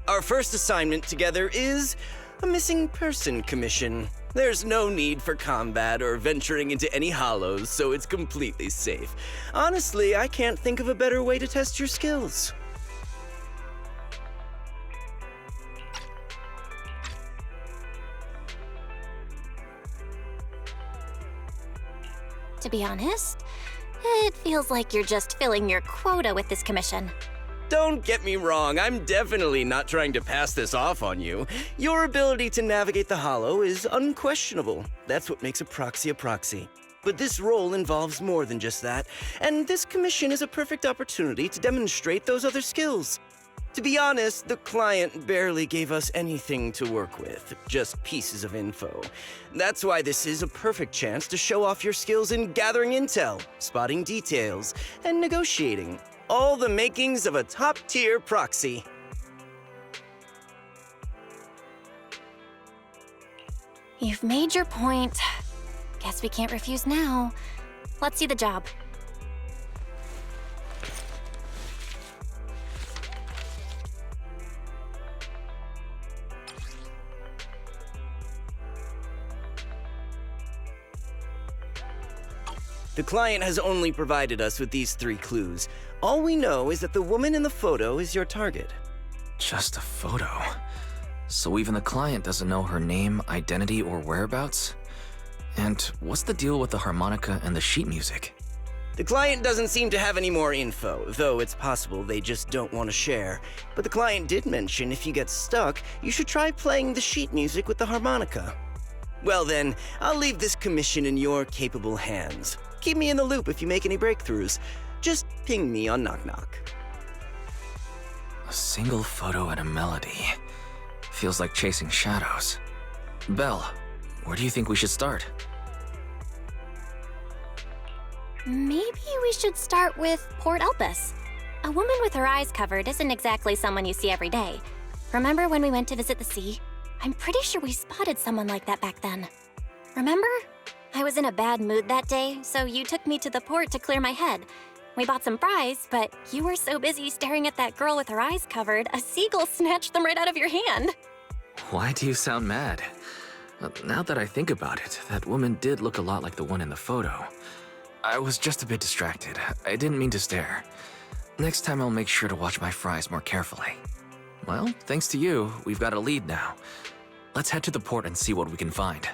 Our first assignment together is a missing person commission. There's no need for combat or venturing into any hollows, so it's completely safe. Honestly, I can't think of a better way to test your skills. To be honest, it feels like you're just filling your quota with this commission. Don't get me wrong, I'm definitely not trying to pass this off on you. Your ability to navigate the hollow is unquestionable. That's what makes a proxy. But this role involves more than just that, and this commission is a perfect opportunity to demonstrate those other skills. To be honest, the client barely gave us anything to work with, just pieces of info. That's why this is a perfect chance to show off your skills in gathering intel, spotting details, and negotiating. All the makings of a top-tier proxy. You've made your point. Guess we can't refuse now. Let's see the job. The client has only provided us with these 3 clues. All we know is that the woman in the photo is your target. Just a photo. So even the client doesn't know her name, identity, or whereabouts? And what's the deal with the harmonica and the sheet music? The client doesn't seem to have any more info, though it's possible they just don't want to share. But the client did mention if you get stuck, you should try playing the sheet music with the harmonica. Well then, I'll leave this commission in your capable hands. Keep me in the loop if you make any breakthroughs. Just ping me on Knock Knock. A single photo and a melody. Feels like chasing shadows. Belle, where do you think we should start? Maybe we should start with Port Elpis. A woman with her eyes covered isn't exactly someone you see every day. Remember when we went to visit the sea? I'm pretty sure we spotted someone like that back then. Remember? I was in a bad mood that day, so you took me to the port to clear my head. We bought some fries, but you were so busy staring at that girl with her eyes covered, a seagull snatched them right out of your hand. Why do you sound mad? Now that I think about it, that woman did look a lot like the one in the photo. I was just a bit distracted. I didn't mean to stare. Next time I'll make sure to watch my fries more carefully. Well, thanks to you, we've got a lead now. Let's head to the port and see what we can find.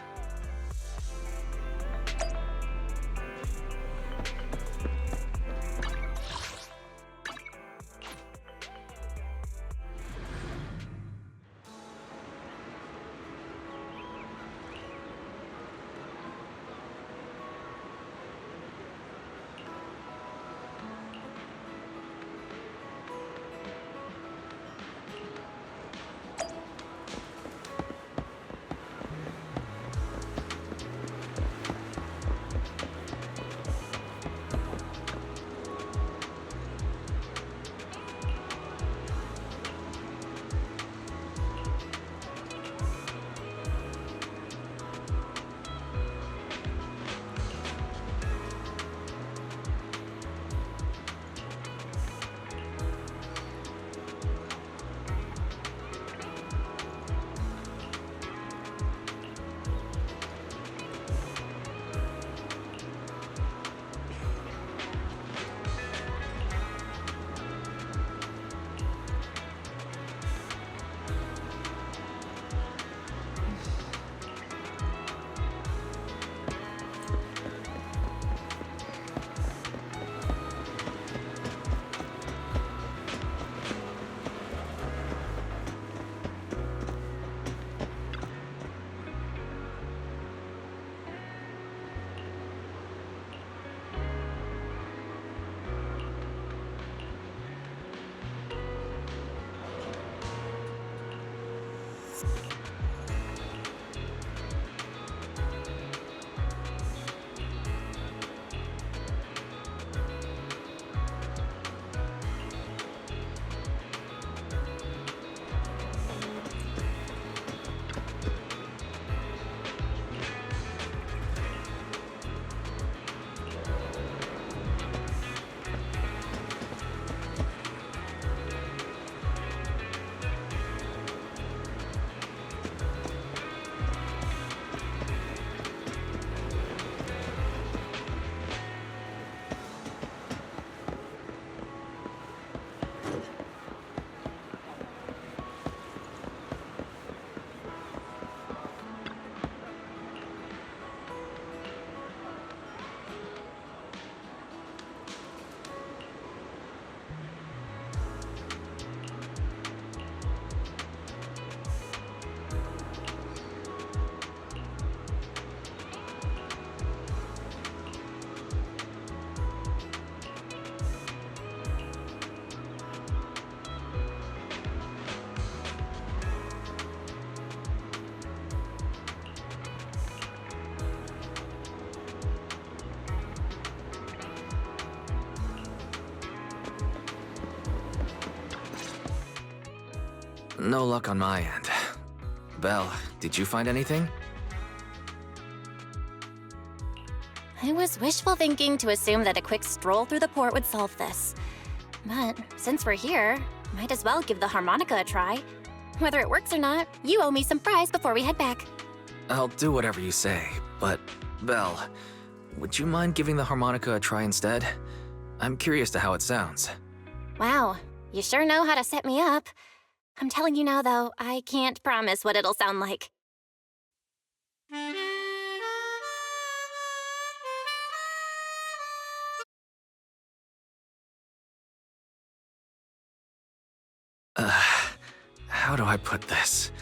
No luck on my end. Belle, did you find anything? I was wishful thinking to assume that a quick stroll through the port would solve this. But since we're here, might as well give the harmonica a try. Whether it works or not, you owe me some fries before we head back. I'll do whatever you say, but Belle, would you mind giving the harmonica a try instead? I'm curious to how it sounds. Wow, you sure know how to set me up. I'm telling you now, though, I can't promise what it'll sound like. How do I put this?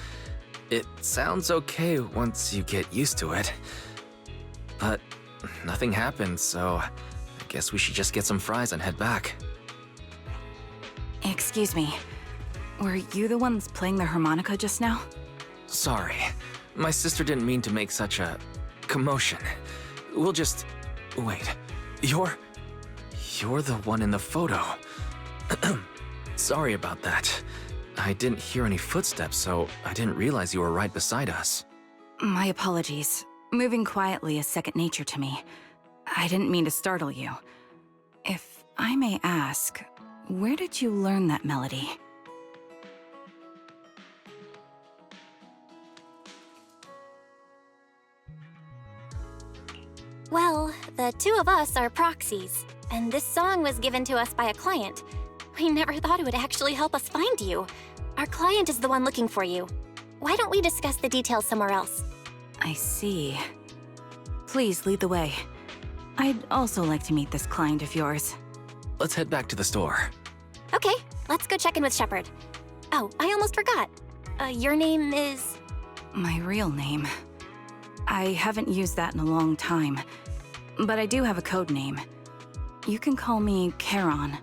It sounds okay once you get used to it. But nothing happened, so I guess we should just get some fries and head back. Excuse me. Were you the ones playing the harmonica just now? Sorry. My sister didn't mean to make such a commotion. We'll just... Wait. You're the one in the photo. Sorry about that. I didn't hear any footsteps, so I didn't realize you were right beside us. My apologies. Moving quietly is second nature to me. I didn't mean to startle you. If I may ask, where did you learn that melody? Well, the two of us are proxies, and this song was given to us by a client. We never thought it would actually help us find you. Our client is the one looking for you. Why don't we discuss the details somewhere else? I see. Please lead the way. I'd also like to meet this client of yours. Let's head back to the store. Okay, let's go check in with Shepard. Oh, I almost forgot. Your name is... My real name. I haven't used that in a long time, but I do have a code name. You can call me Charon.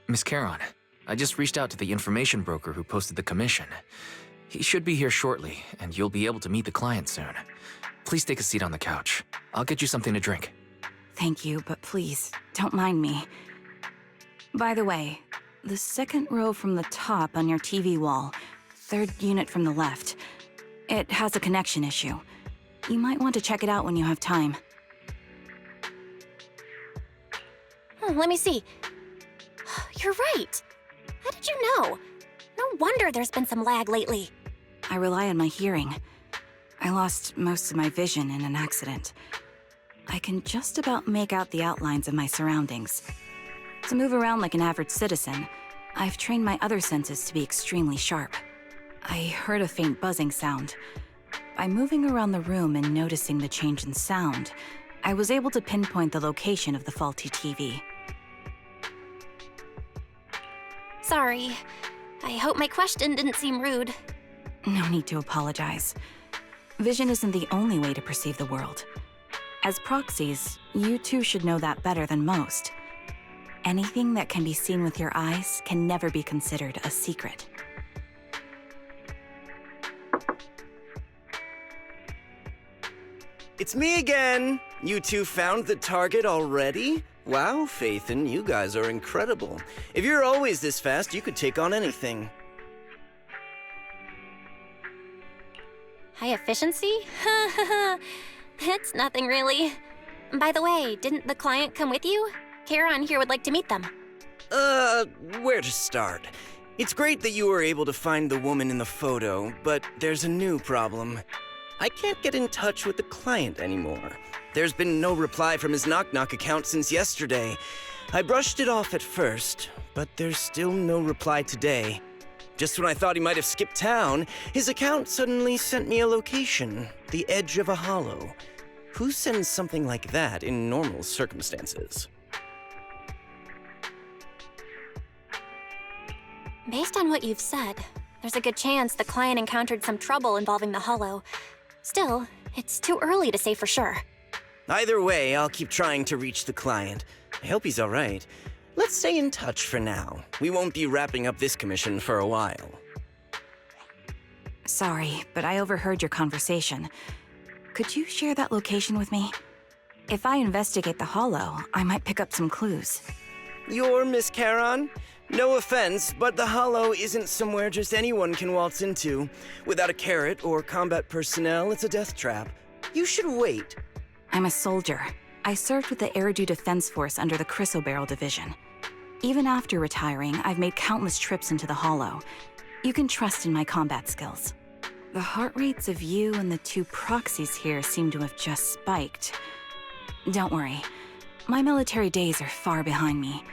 Miss Charon, I just reached out to the information broker who posted the commission. He should be here shortly, and you'll be able to meet the client soon. Please take a seat on the couch. I'll get you something to drink. Thank you, but please, don't mind me. By the way, the second row from the top on your TV wall, third unit from the left, it has a connection issue. You might want to check it out when you have time. Let me see. You're right. How did you know? No wonder there's been some lag lately. I rely on my hearing. I lost most of my vision in an accident. I can just about make out the outlines of my surroundings. To move around like an average citizen, I've trained my other senses to be extremely sharp. I heard a faint buzzing sound. By moving around the room and noticing the change in sound, I was able to pinpoint the location of the faulty TV. Sorry. I hope my question didn't seem rude. No need to apologize. Vision isn't the only way to perceive the world. As proxies, you two should know that better than most. Anything that can be seen with your eyes can never be considered a secret. It's me again! You two found the target already? Wow, Phaethon, you guys are incredible. If you're always this fast, you could take on anything. High efficiency? It's nothing really. By the way, didn't the client come with you? Charon here would like to meet them. Where to start? It's great that you were able to find the woman in the photo, but there's a new problem. I can't get in touch with the client anymore. There's been no reply from his Knock Knock account since yesterday. I brushed it off at first, but there's still no reply today. Just when I thought he might have skipped town, his account suddenly sent me a location, the edge of a hollow. Who sends something like that in normal circumstances? Based on what you've said, there's a good chance the client encountered some trouble involving the hollow. Still, it's too early to say for sure. Either way, I'll keep trying to reach the client. I hope he's all right. Let's stay in touch for now. We won't be wrapping up this commission for a while. Sorry, but I overheard your conversation. Could you share that location with me? If I investigate the hollow, I might pick up some clues. You're Miss Charon? No offense, but the Hollow isn't somewhere just anyone can waltz into. Without a carrot or combat personnel, it's a death trap. You should wait. I'm a soldier. I served with the Eridu Defense Force under the Chrysoberyl Division. Even after retiring, I've made countless trips into the Hollow. You can trust in my combat skills. The heart rates of you and the two proxies here seem to have just spiked. Don't worry. My military days are far behind me.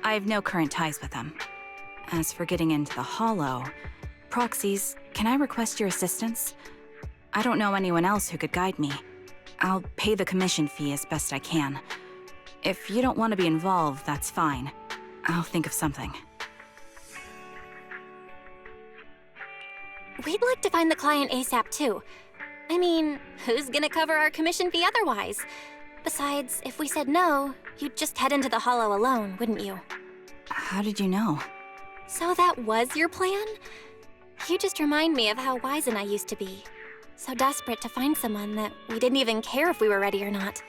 I have no current ties with them. As for getting into the Hollow, proxies, can I request your assistance? I don't know anyone else who could guide me. I'll pay the commission fee as best I can. If you don't want to be involved, that's fine. I'll think of something. We'd like to find the client ASAP too. I mean, who's gonna cover our commission fee otherwise? Besides, if we said no, you'd just head into the Hollow alone, wouldn't you? How did you know? So that was your plan? You just remind me of how Wise and I used to be. So desperate to find someone that we didn't even care if we were ready or not.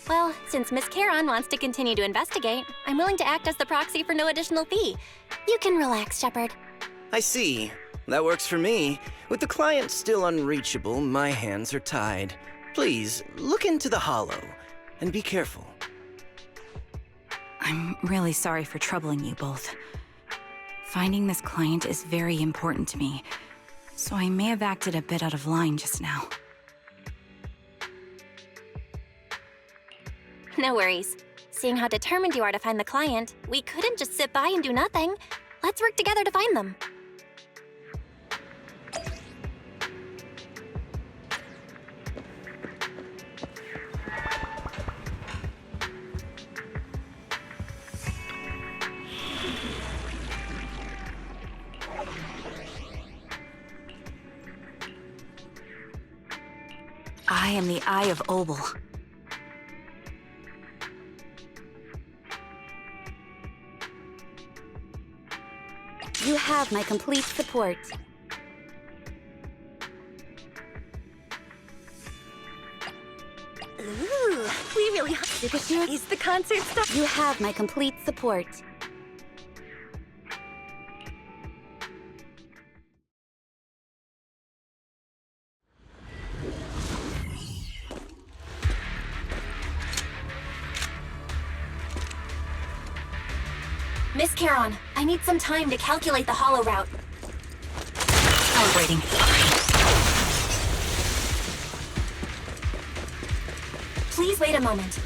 Well, since Miss Charon wants to continue to investigate, I'm willing to act as the proxy for no additional fee. You can relax, Shepard. I see. That works for me. With the client still unreachable, my hands are tied. Please, look into the Hollow, and be careful. I'm really sorry for troubling you both. Finding this client is very important to me, so I may have acted a bit out of line just now. No worries. Seeing how determined you are to find the client, we couldn't just sit by and do nothing. Let's work together to find them. I am the Eye of Obel. You have my complete support. Ooh, we really is the concert stuff. You have my complete support. Miss Charon, I need some time to calculate the hollow route. Calibrating. Please wait a moment.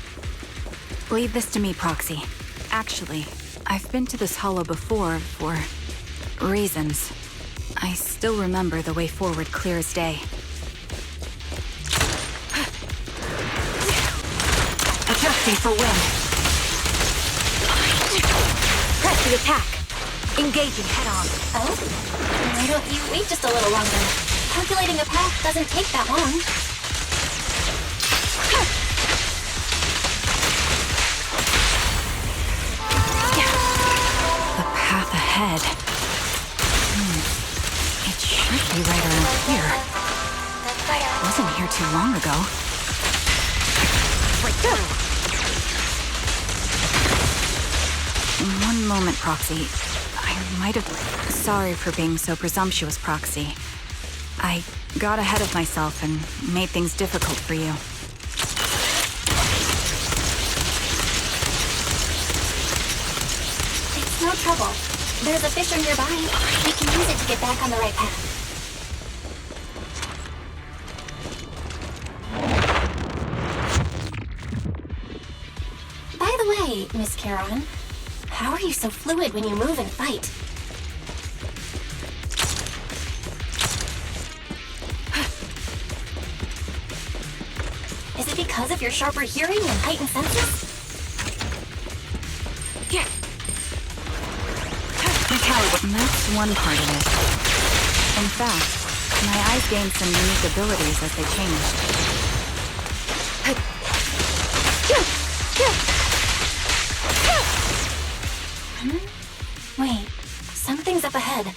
Leave this to me, Proxy. Actually, I've been to this hollow before for reasons. I still remember the way forward clear as day. Adjusting for wind. Press the attack. Engaging head-on. Oh? Why don't you wait just a little longer? Calculating a path doesn't take that long. The path ahead. It should be right around here. It wasn't here too long ago. Right through. One moment, Proxy. I might have... Sorry for being so presumptuous, Proxy. I got ahead of myself and made things difficult for you. It's no trouble. There's a fissure nearby. We can use it to get back on the right path. By the way, Miss Charon, how are you so fluid when you move and fight? Is it because of your sharper hearing and heightened senses? Yeah. That's one part of it. In fact, my eyes gained some unique abilities as they changed. Wait, something's up ahead.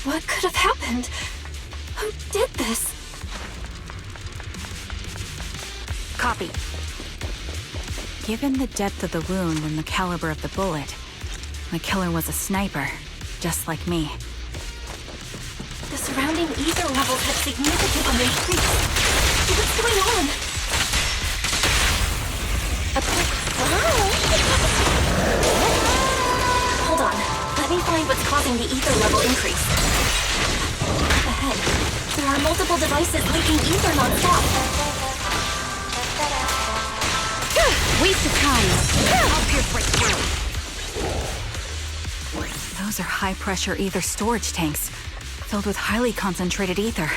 What could have happened? Who did this? Copy. Given the depth of the wound and the caliber of the bullet, the killer was a sniper, just like me. The surrounding ether levels have significantly increased. What's going on? Hold on. Let me find what's causing the ether level increase. Up ahead, there are multiple devices leaking ether non-stop. Waste of time. I'll pierce right through. Those are high-pressure ether storage tanks, filled with highly concentrated ether.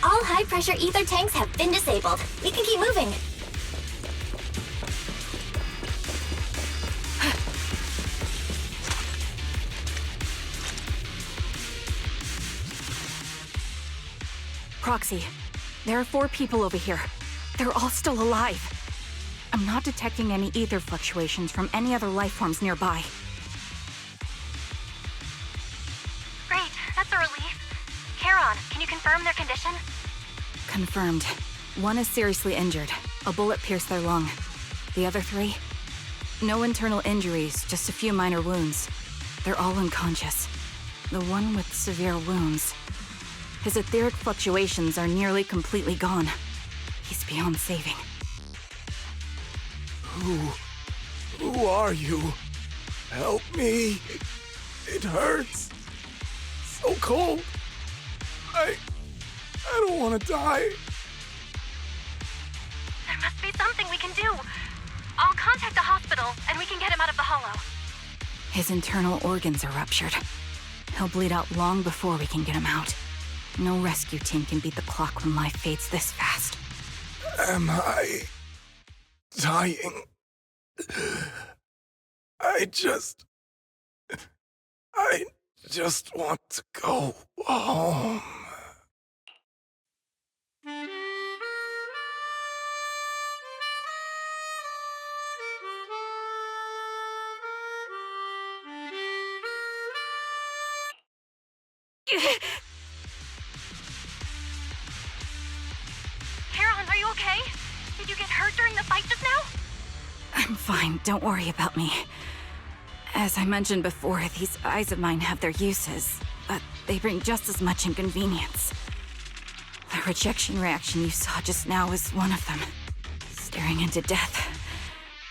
All high-pressure ether tanks have been disabled. We can keep moving. Proxy, there are 4 people over here. They're all still alive. I'm not detecting any ether fluctuations from any other life forms nearby. Great, that's a relief. Charon, can you confirm their condition? Confirmed. 1 is seriously injured. A bullet pierced their lung. The other 3? No internal injuries, just a few minor wounds. They're all unconscious. The one with severe wounds. His etheric fluctuations are nearly completely gone. He's beyond saving. Who are you? Help me. It hurts. So cold. I don't want to die. There must be something we can do. I'll contact the hospital, and we can get him out of the hollow. His internal organs are ruptured. He'll bleed out long before we can get him out. No rescue team can beat the clock when life fades this fast. Am I dying? I just want to go home. Charon, are you okay? Did you get hurt during the fight just now? I'm fine, don't worry about me. As I mentioned before, these eyes of mine have their uses, but they bring just as much inconvenience. The rejection reaction you saw just now was one of them. Staring into death.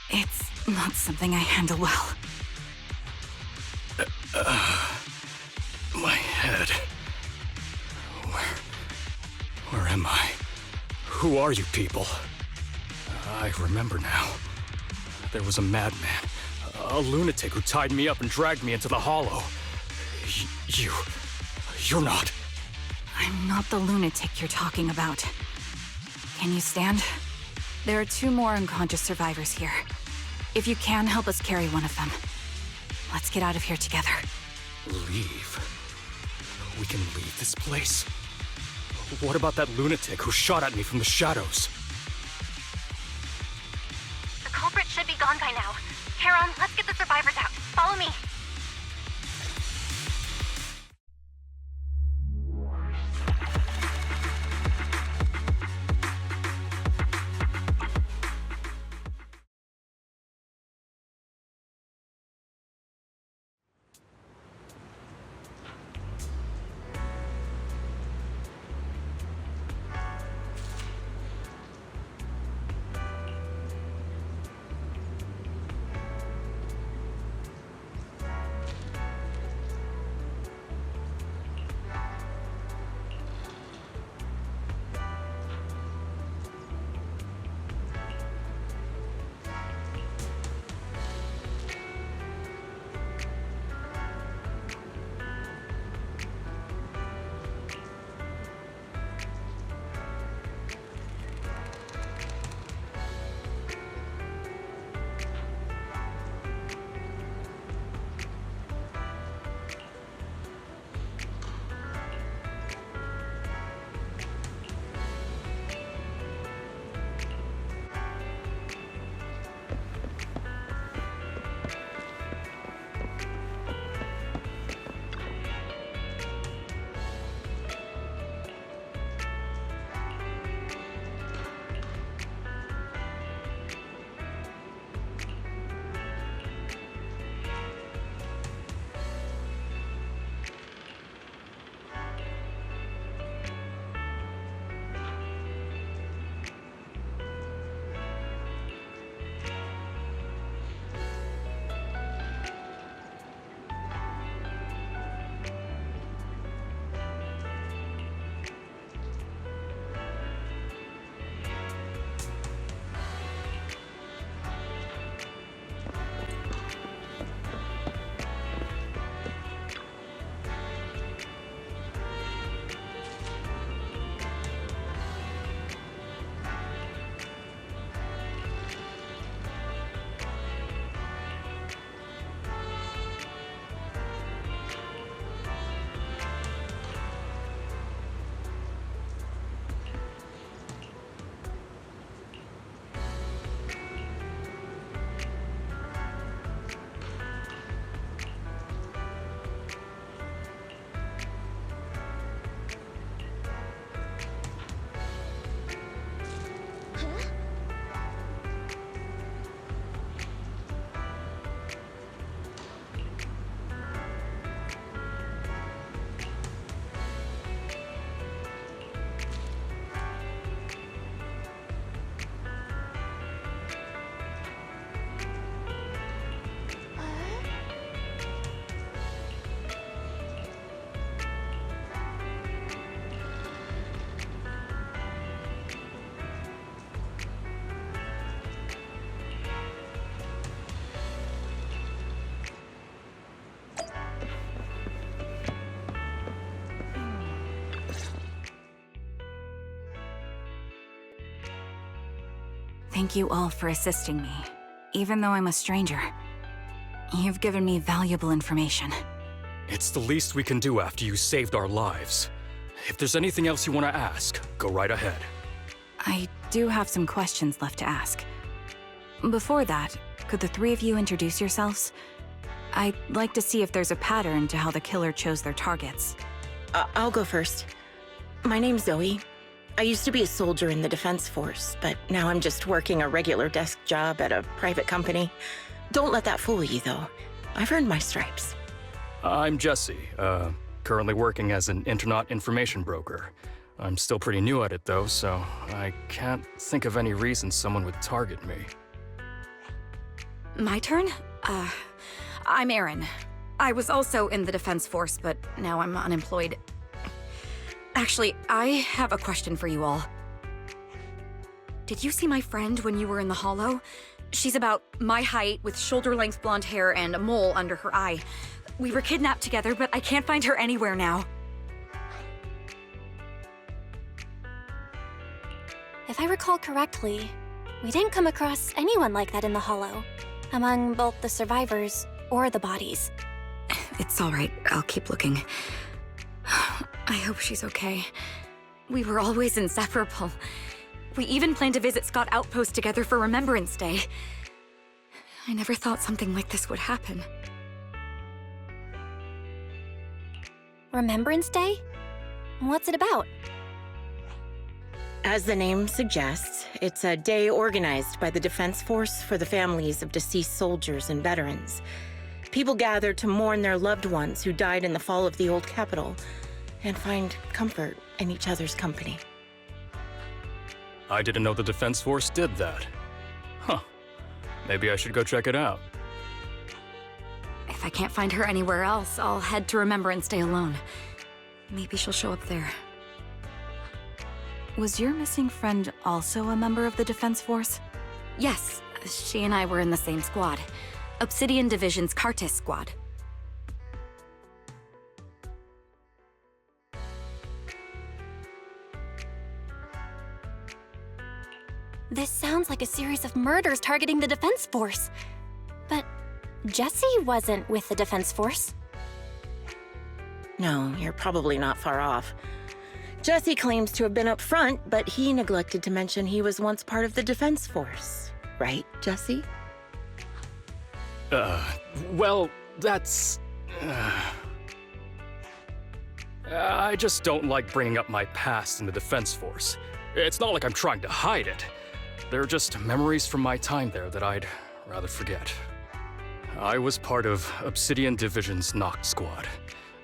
It's not something I handle well. My head. Where am I? Who are you people? I remember now. There was a madman, a lunatic who tied me up and dragged me into the hollow. You're not. I'm not the lunatic you're talking about. Can you stand? There are 2 more unconscious survivors here. If you can, help us carry one of them. Let's get out of here together. Leave? We can leave this place? What about that lunatic who shot at me from the shadows? The culprit should be gone by now. Charon, let's get the survivors out. Follow me. Thank you all for assisting me, even though I'm a stranger. You've given me valuable information. It's the least we can do after you saved our lives. If there's anything else you want to ask, go right ahead. I do have some questions left to ask. Before that, could the three of you introduce yourselves? I'd like to see if there's a pattern to how the killer chose their targets. I'll go first. My name's Zoe. I used to be a soldier in the Defense Force, but now I'm just working a regular desk job at a private company. Don't let that fool you, though. I've earned my stripes. I'm Jesse, currently working as an internet information broker. I'm still pretty new at it, though, so I can't think of any reason someone would target me. My turn? I'm Erin. I was also in the Defense Force, but now I'm unemployed. Actually, I have a question for you all. Did you see my friend when you were in the Hollow? She's about my height, with shoulder-length blonde hair and a mole under her eye. We were kidnapped together, but I can't find her anywhere now. If I recall correctly, we didn't come across anyone like that in the Hollow, among both the survivors or the bodies. It's all right. I'll keep looking. I hope she's okay. We were always inseparable. We even planned to visit Scott Outpost together for Remembrance Day. I never thought something like this would happen. Remembrance Day? What's it about? As the name suggests, it's a day organized by the Defense Force for the families of deceased soldiers and veterans. People gather to mourn their loved ones who died in the fall of the old capital and find comfort in each other's company. I didn't know the Defense Force did that. Huh. Maybe I should go check it out. If I can't find her anywhere else, I'll head to Remembrance Day alone. Maybe she'll show up there. Was your missing friend also a member of the Defense Force? Yes, she and I were in the same squad. Obsidian Division's Cartis squad. This sounds like a series of murders targeting the Defense Force. But Jesse wasn't with the Defense Force. No, you're probably not far off. Jesse claims to have been up front, but he neglected to mention he was once part of the Defense Force. Right, Jesse? Well, that's... I just don't like bringing up my past in the Defense Force. It's not like I'm trying to hide it. They're just memories from my time there that I'd rather forget. I was part of Obsidian Division's Noct Squad.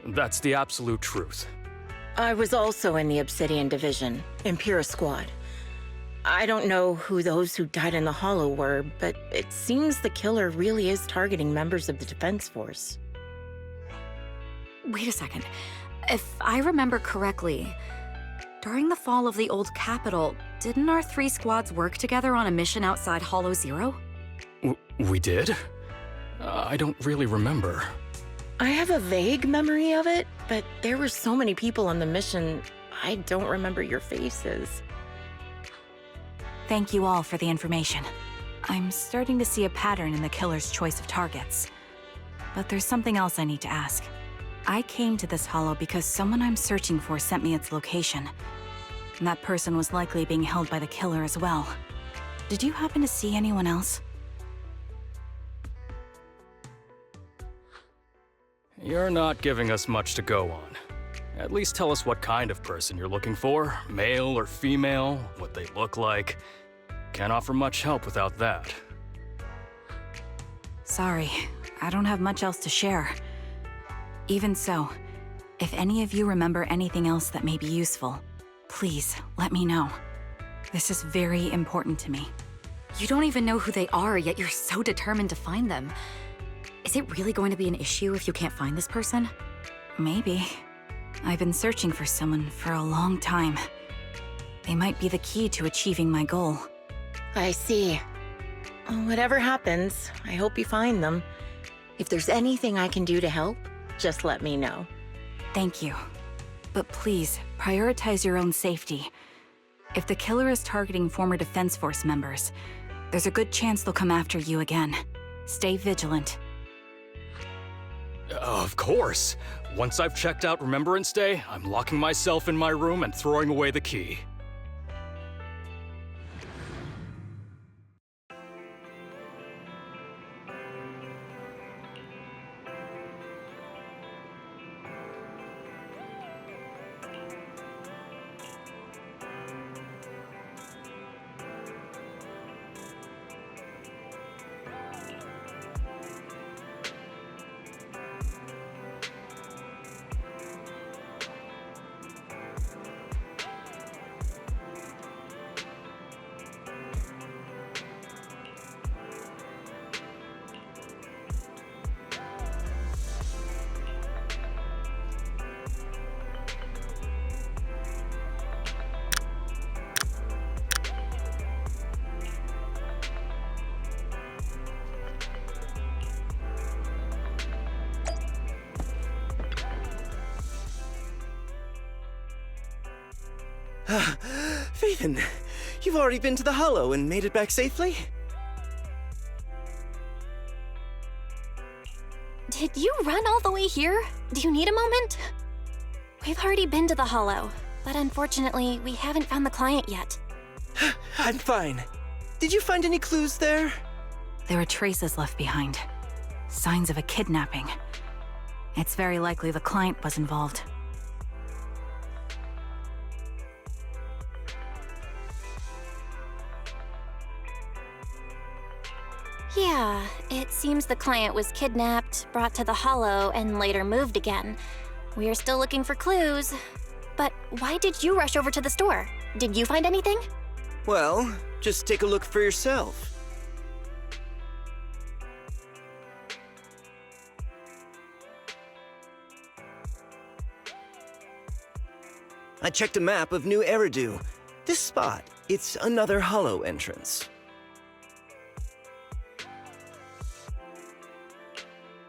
That's the absolute truth. I was also in the Obsidian Division, Impera Squad. I don't know who those who died in the Hollow were, but it seems the killer really is targeting members of the Defense Force. Wait a second. If I remember correctly, during the fall of the old capital, didn't our three squads work together on a mission outside Hollow Zero? We did? I don't really remember. I have a vague memory of it, but there were so many people on the mission, I don't remember your faces. Thank you all for the information. I'm starting to see a pattern in the killer's choice of targets. But there's something else I need to ask. I came to this hollow because someone I'm searching for sent me its location. And that person was likely being held by the killer as well. Did you happen to see anyone else? You're not giving us much to go on. At least tell us what kind of person you're looking for, male or female, what they look like. Can't offer much help without that. Sorry, I don't have much else to share. Even so, if any of you remember anything else that may be useful, please let me know. This is very important to me. You don't even know who they are, yet you're so determined to find them. Is it really going to be an issue if you can't find this person? Maybe. I've been searching for someone for a long time. They might be the key to achieving my goal. I see. Whatever happens, I hope you find them. If there's anything I can do to help, just let me know. Thank you. But please, prioritize your own safety. If the killer is targeting former Defense Force members, There's a good chance they'll come after you again. Stay vigilant. Of course. Once I've checked out Remembrance Day, I'm locking myself in my room and throwing away the key. Phaethon, you've already been to the Hollow and made it back safely? Did you run all the way here? Do you need a moment? We've already been to the Hollow, but unfortunately, we haven't found the client yet. I'm fine. Did you find any clues there? There are traces left behind. Signs of a kidnapping. It's very likely the client was involved. Yeah, it seems the client was kidnapped, brought to the Hollow, and later moved again. We are still looking for clues. But why did you rush over to the store? Did you find anything? Well, just take a look for yourself. I checked a map of New Eridu. This spot, it's another Hollow entrance.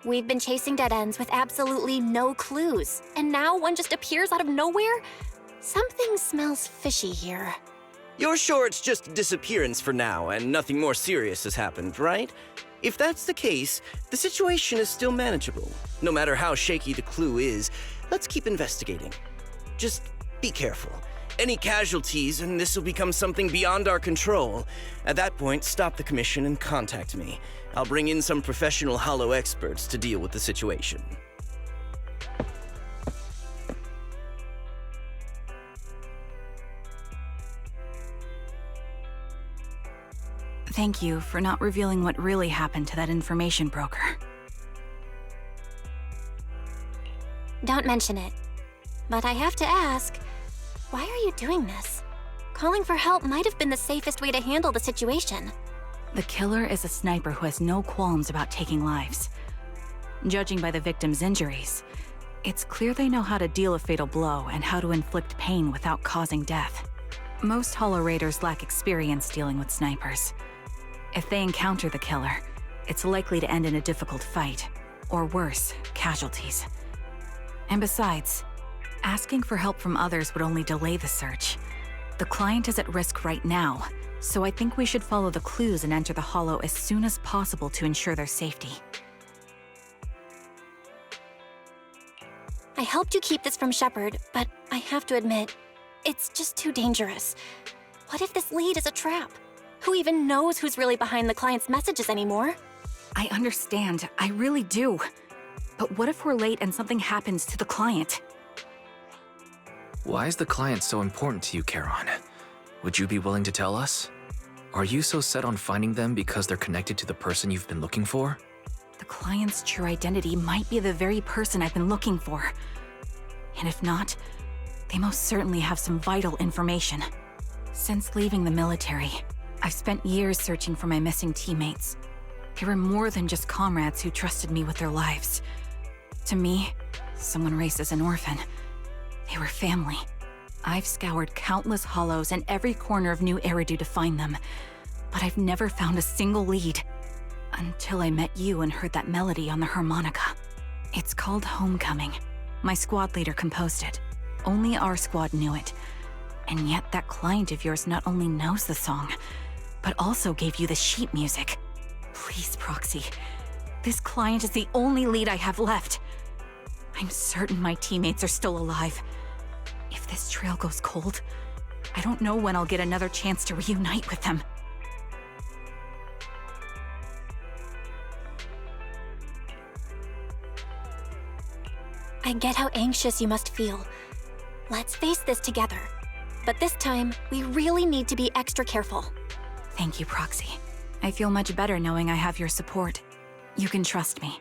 We've been chasing dead ends with absolutely no clues, and now one just appears out of nowhere? Something smells fishy here. You're sure it's just a disappearance for now and nothing more serious has happened, right? If that's the case, the situation is still manageable. No matter how shaky the clue is, let's keep investigating. Just be careful. Any casualties and this will become something beyond our control. At that point, stop the commission and contact me. I'll bring in some professional Hollow experts to deal with the situation. Thank you for not revealing what really happened to that information broker. Don't mention it. But I have to ask, why are you doing this? Calling for help might have been the safest way to handle the situation. The killer is a sniper who has no qualms about taking lives. Judging by the victim's injuries, it's clear they know how to deal a fatal blow and how to inflict pain without causing death. Most Hollow Raiders lack experience dealing with snipers. If they encounter the killer, it's likely to end in a difficult fight, or worse, casualties. And besides, asking for help from others would only delay the search. The client is at risk right now, so I think we should follow the clues and enter the Hollow as soon as possible to ensure their safety. I helped you keep this from Shepard, but I have to admit, it's just too dangerous. What if this lead is a trap? Who even knows who's really behind the client's messages anymore? I understand, I really do. But what if we're late and something happens to the client? Why is the client so important to you, Charon? Would you be willing to tell us? Are you so set on finding them because they're connected to the person you've been looking for? The client's true identity might be the very person I've been looking for. And if not, they most certainly have some vital information. Since leaving the military, I've spent years searching for my missing teammates. They were more than just comrades who trusted me with their lives. To me, someone raised as an orphan, they were family. I've scoured countless hollows and every corner of New Eridu to find them, but I've never found a single lead. Until I met you and heard that melody on the harmonica. It's called Homecoming. My squad leader composed it. Only our squad knew it. And yet that client of yours not only knows the song, but also gave you the sheet music. Please, Proxy. This client is the only lead I have left. I'm certain my teammates are still alive. If this trail goes cold, I don't know when I'll get another chance to reunite with them. I get how anxious you must feel. Let's face this together. But this time, we really need to be extra careful. Thank you, Proxy. I feel much better knowing I have your support. You can trust me.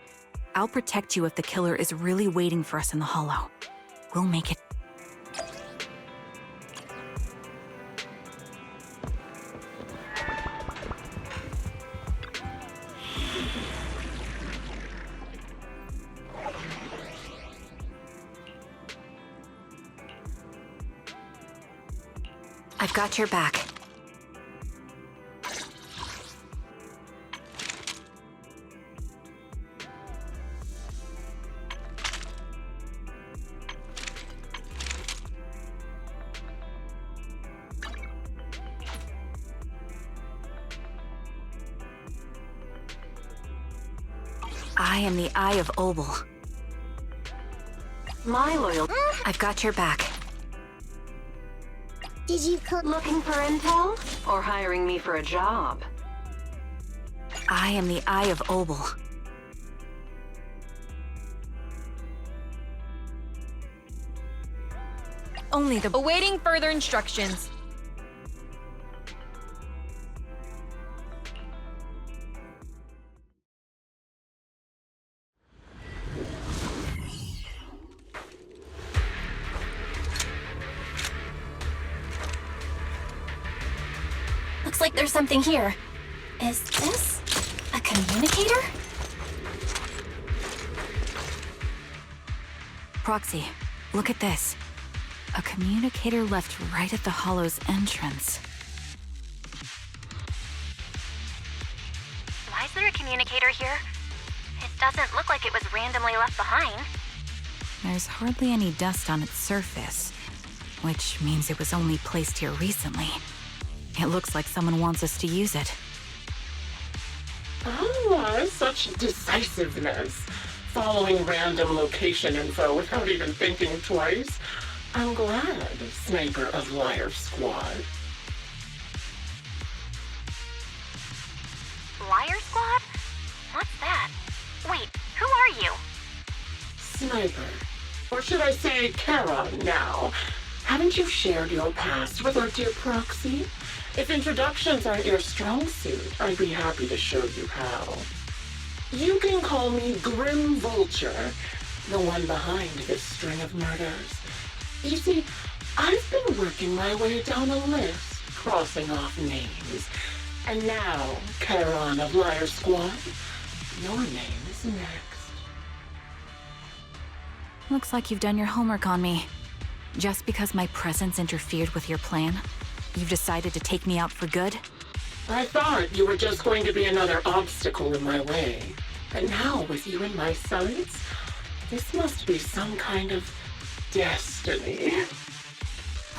I'll protect you if the killer is really waiting for us in the Hollow. We'll make it. I've got your back. I am the Eye of Obel. My loyal. I've got your back. Did you come looking for intel? Or hiring me for a job? I am the Eye of Obel. Only the— Awaiting further instructions. Looks like there's something here. Is this a communicator? Proxy, look at this. A communicator left right at the Hollow's entrance. Why is there a communicator here? It doesn't look like it was randomly left behind. There's hardly any dust on its surface, which means it was only placed here recently. It looks like someone wants us to use it. Ah, such decisiveness. Following random location info without even thinking twice. I'm glad, Sniper of Liar Squad. Liar Squad? What's that? Wait, who are you? Sniper. Or should I say Kara now? Haven't you shared your past with our dear Proxy? If introductions aren't your strong suit, I'd be happy to show you how. You can call me Grim Vulture, the one behind this string of murders. You see, I've been working my way down a list, crossing off names. And now, Charon of Liar Squad, your name is next. Looks like you've done your homework on me. Just because my presence interfered with your plan, you've decided to take me out for good? I thought you were just going to be another obstacle in my way. And now, with you in my sights, this must be some kind of destiny.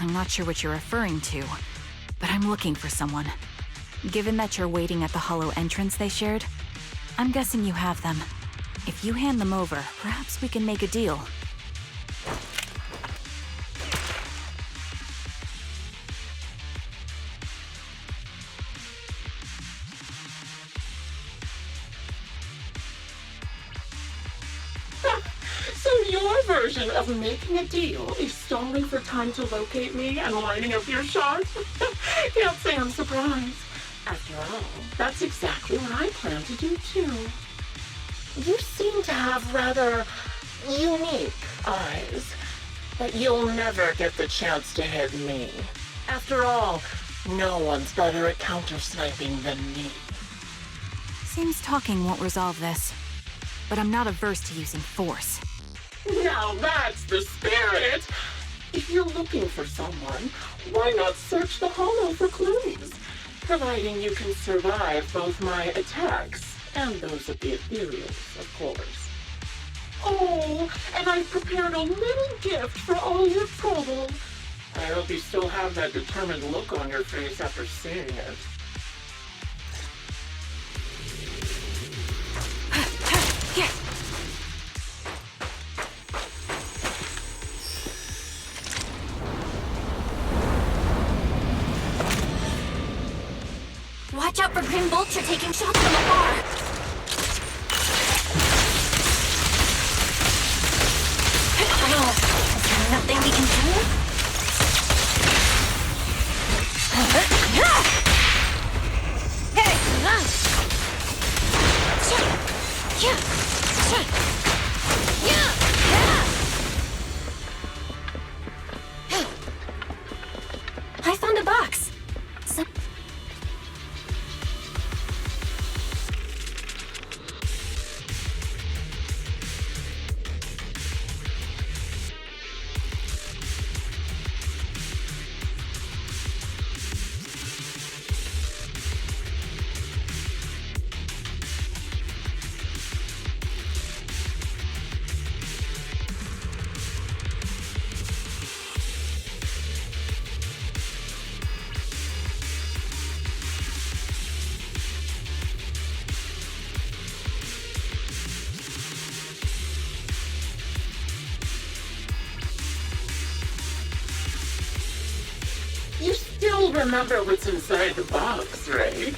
I'm not sure what you're referring to, but I'm looking for someone. Given that you're waiting at the Hollow entrance they shared, I'm guessing you have them. If you hand them over, perhaps we can make a deal. So your version of making a deal is stalling for time to locate me and lining up your shot? Can't say I'm surprised. After all, that's exactly what I plan to do too. You seem to have rather unique eyes, but you'll never get the chance to hit me. After all, no one's better at counter-sniping than me. Seems talking won't resolve this, but I'm not averse to using force. Now that's the spirit! If you're looking for someone, why not search the Hollow for clues? Providing you can survive both my attacks and those of the ethereals, of course. Oh, and I've prepared a little gift for all your trouble. I hope you still have that determined look on your face after seeing it. Here. Watch out for Grim Vulture taking shots from afar. Oh, is there nothing we can do? I found a box. You still remember what's inside the box, right?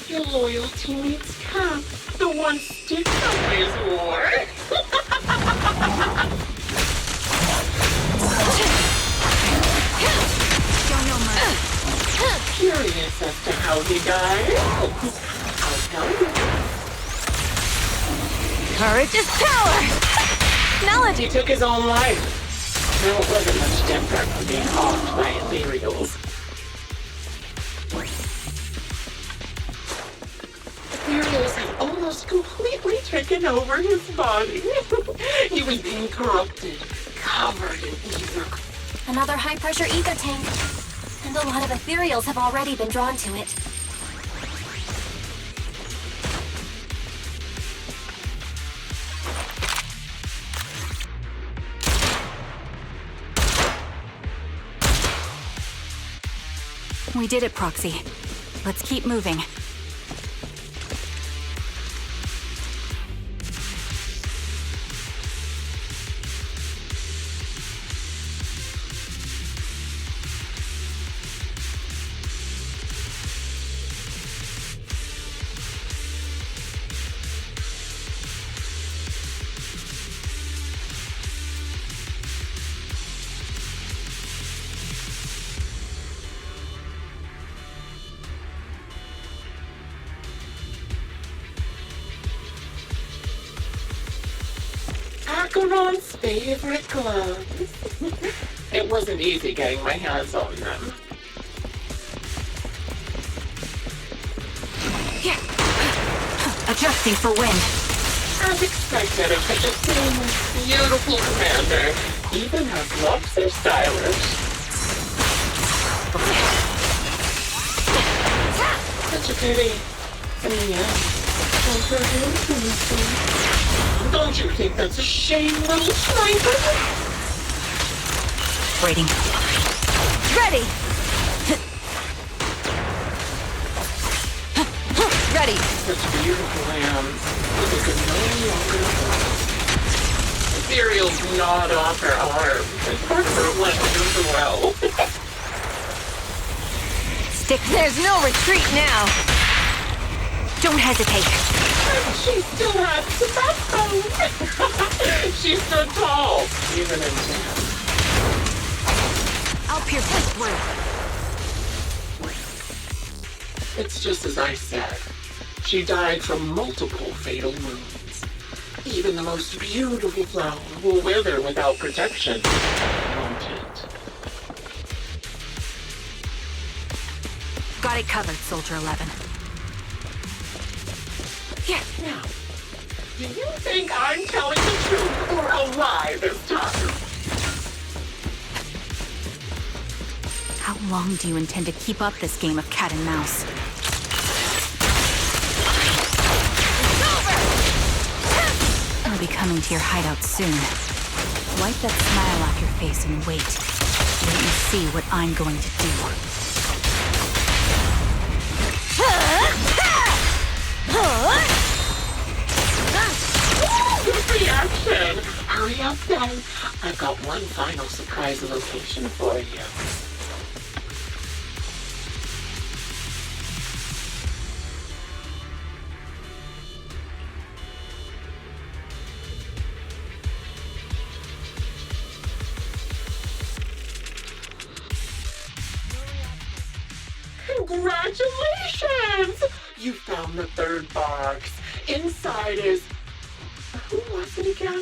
Your loyal teammate's cap, the one Stick always wore. Don't know much. Curious as to how he died? I'll tell you. Courage is power! Knowledge! He took his own life. No, it wasn't much different from being harmed by ethereals. Ethereals had almost completely taken over his body. He was being corrupted, covered in ether. Another high-pressure ether tank. And a lot of ethereals have already been drawn to it. We did it, Proxy. Let's keep moving. Acheron's favorite gloves. It wasn't easy getting my hands on them. Here. Adjusting for wind. As expected of such a seamless, beautiful commander, even her gloves are stylish. Such a pity. In the end, don't hurt him. Don't you think that's a shame, little sniper? Waiting. Ready! Ready! Such beautiful lambs, but they could no longer fly. Ethereals gnawed off her arm, and part of her went as well. Stick. There's no retreat now! Don't hesitate. She still had the backbone. She stood tall, even in death. I'll pierce this through. It's just as I said. She died from multiple fatal wounds. Even the most beautiful flower will wither without protection, won't it? Got it covered, Soldier 11. Here. Now, do you think I'm telling the truth or a lie this time? How long do you intend to keep up this game of cat and mouse? I'll be coming to your hideout soon. Wipe that smile off your face and wait. Let me see what I'm going to do. reaction! Hurry up then. I've got one final surprise location for you. Congratulations! You found the third box. Inside is... Who was it again?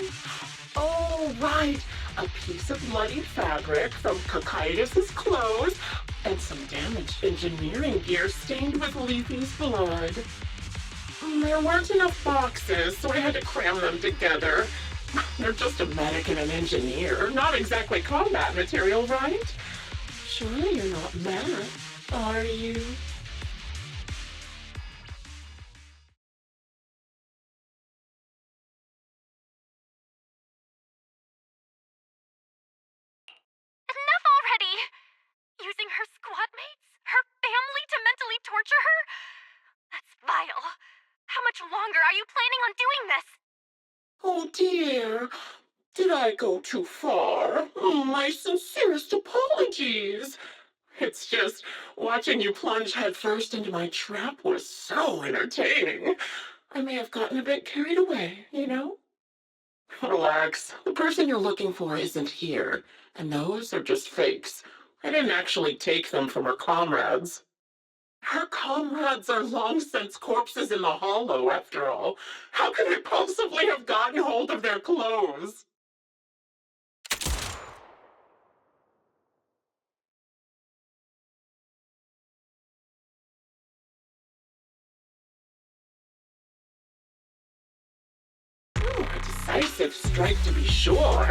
Oh, right. A piece of bloody fabric from Cocytus's clothes and some damaged engineering gear stained with Leafy's blood. There weren't enough boxes, so I had to cram them together. They're just a medic and an engineer. Not exactly combat material, right? Surely you're not mad, are you? Enough already! Using her squad mates? Her family to mentally torture her? That's vile. How much longer are you planning on doing this? Oh dear, did I go too far? My sincerest apologies. It's just, watching you plunge headfirst into my trap was so entertaining. I may have gotten a bit carried away, you know? Relax, the person you're looking for isn't here, and those are just fakes. I didn't actually take them from her comrades. Her comrades are long since corpses in the hollow, after all. How could I possibly have gotten hold of their clothes? A decisive strike to be sure.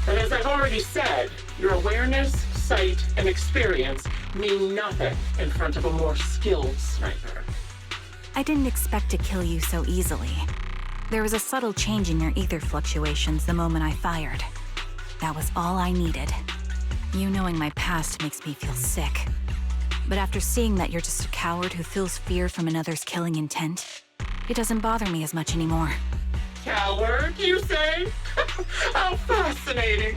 But as I've already said, your awareness, sight, and experience mean nothing in front of a more skilled sniper. I didn't expect to kill you so easily. There was a subtle change in your ether fluctuations the moment I fired. That was all I needed. You knowing my past makes me feel sick. But after seeing that you're just a coward who feels fear from another's killing intent, it doesn't bother me as much anymore. Coward, you say? How fascinating!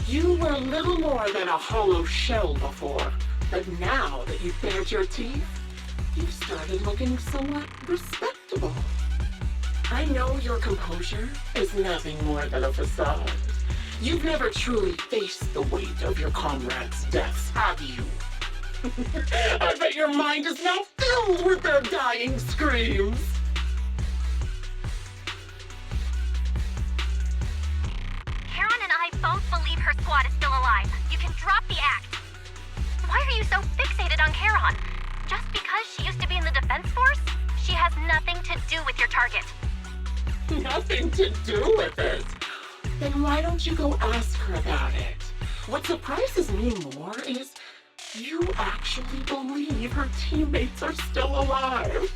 You were little more than a hollow shell before, but now that you've bared your teeth, you've started looking somewhat respectable. I know your composure is nothing more than a facade. You've never truly faced the weight of your comrades' deaths, have you? I bet your mind is now filled with their dying screams. Karen and I both believe her squad is still alive. You can drop the act. Why are you so fixated on Karen? Just because she used to be in the defense force? She has nothing to do with your target. Nothing to do with it? Then why don't you go ask her about it? What surprises me more is you actually believe her teammates are still alive.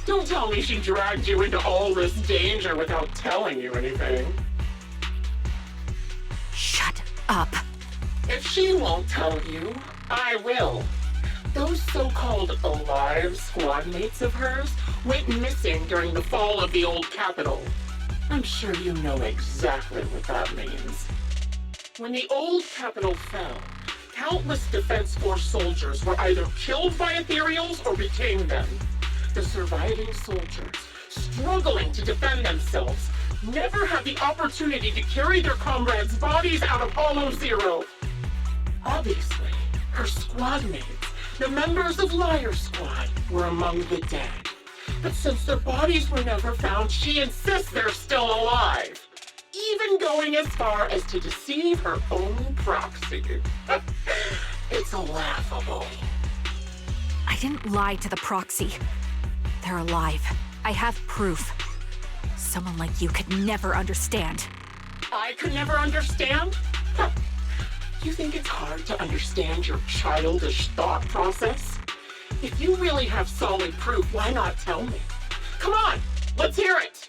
Don't tell me she dragged you into all this danger without telling you anything. Shut up. If she won't tell you, I will. Those so-called alive squad mates of hers went missing during the fall of the old capital. I'm sure you know exactly what that means. When the old capital fell, countless Defense Force soldiers were either killed by ethereals or became them. The surviving soldiers, struggling to defend themselves, never had the opportunity to carry their comrades' bodies out of Hollow Zero. Obviously, her squad mates, the members of Liar Squad, were among the dead. But since their bodies were never found, she insists they're still alive. Even going as far as to deceive her own proxy. It's laughable. I didn't lie to the proxy. They're alive. I have proof. Someone like you could never understand. I could never understand? Huh. You think it's hard to understand your childish thought process? If you really have solid proof, why not tell me? Come on, let's hear it!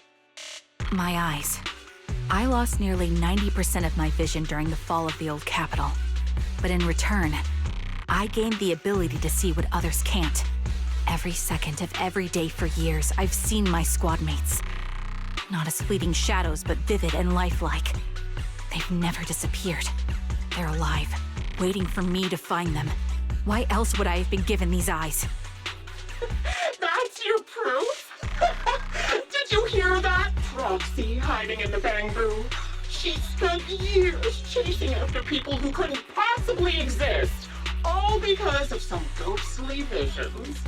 My eyes. I lost nearly 90% of my vision during the fall of the old capital. But in return, I gained the ability to see what others can't. Every second of every day for years, I've seen my squad mates. Not as fleeting shadows, but vivid and lifelike. They've never disappeared. They're alive, waiting for me to find them. Why else would I have been given these eyes? That's your proof? Did you hear that? Proxy hiding in the bamboo. She spent years chasing after people who couldn't possibly exist, all because of some ghostly visions.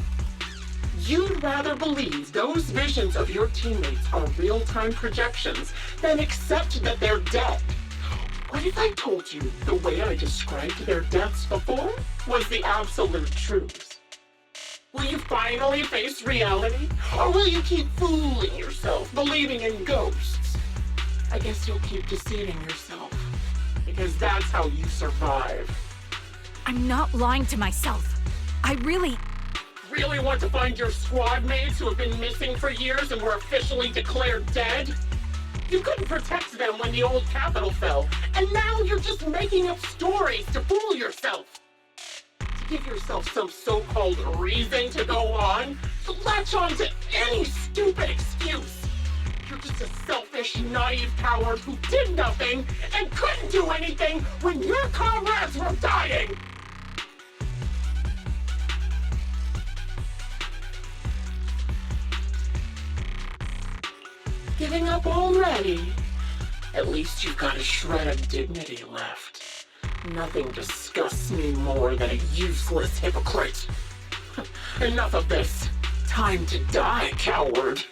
You'd rather believe those visions of your teammates are real-time projections than accept that they're dead. What if I told you the way I described their deaths before was the absolute truth? Will you finally face reality? Or will you keep fooling yourself, believing in ghosts? I guess you'll keep deceiving yourself, because that's how you survive. I'm not lying to myself. I really want to find your squad mates who have been missing for years and were officially declared dead? You couldn't protect them when the old capital fell, and now you're just making up stories to fool yourself. To give yourself some so-called reason to go on, to latch on to any stupid excuse. You're just a selfish, naive coward who did nothing and couldn't do anything when your comrades were dying! Giving up already? At least you've got a shred of dignity left. Nothing disgusts me more than a useless hypocrite. Enough of this. Time to die, coward.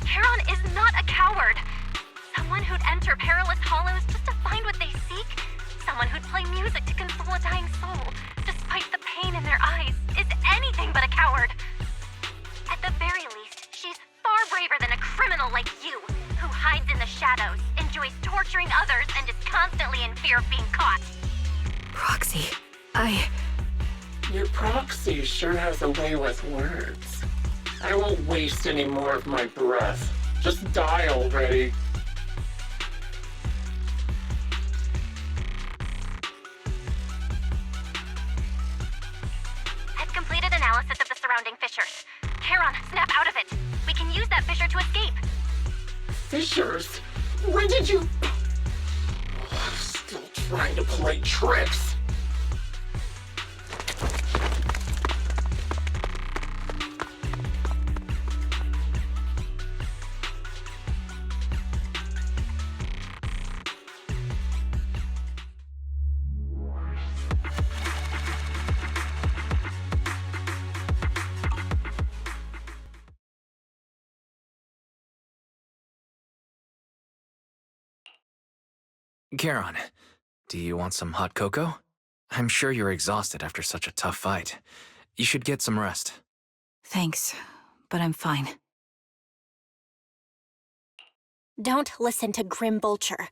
Charon is not a coward. Someone who'd enter perilous hollows just to find what they seek. Someone who'd play music to console a dying soul, despite the pain in their eyes, is anything but a coward. At the very least, she's far braver than a criminal like you, who hides in the shadows, enjoys torturing others, and is constantly in fear of being caught. Proxy, Your proxy sure has a way with words. I won't waste any more of my breath. Just die already. I've completed analysis of the surrounding fissures. Charon, snap out of it. We can use that fissure to escape. Fissures? When did you... Still trying to play tricks. Charon, do you want some hot cocoa? I'm sure you're exhausted after such a tough fight. You should get some rest. thanks, but I'm fine. Don't listen to Grim Vulture.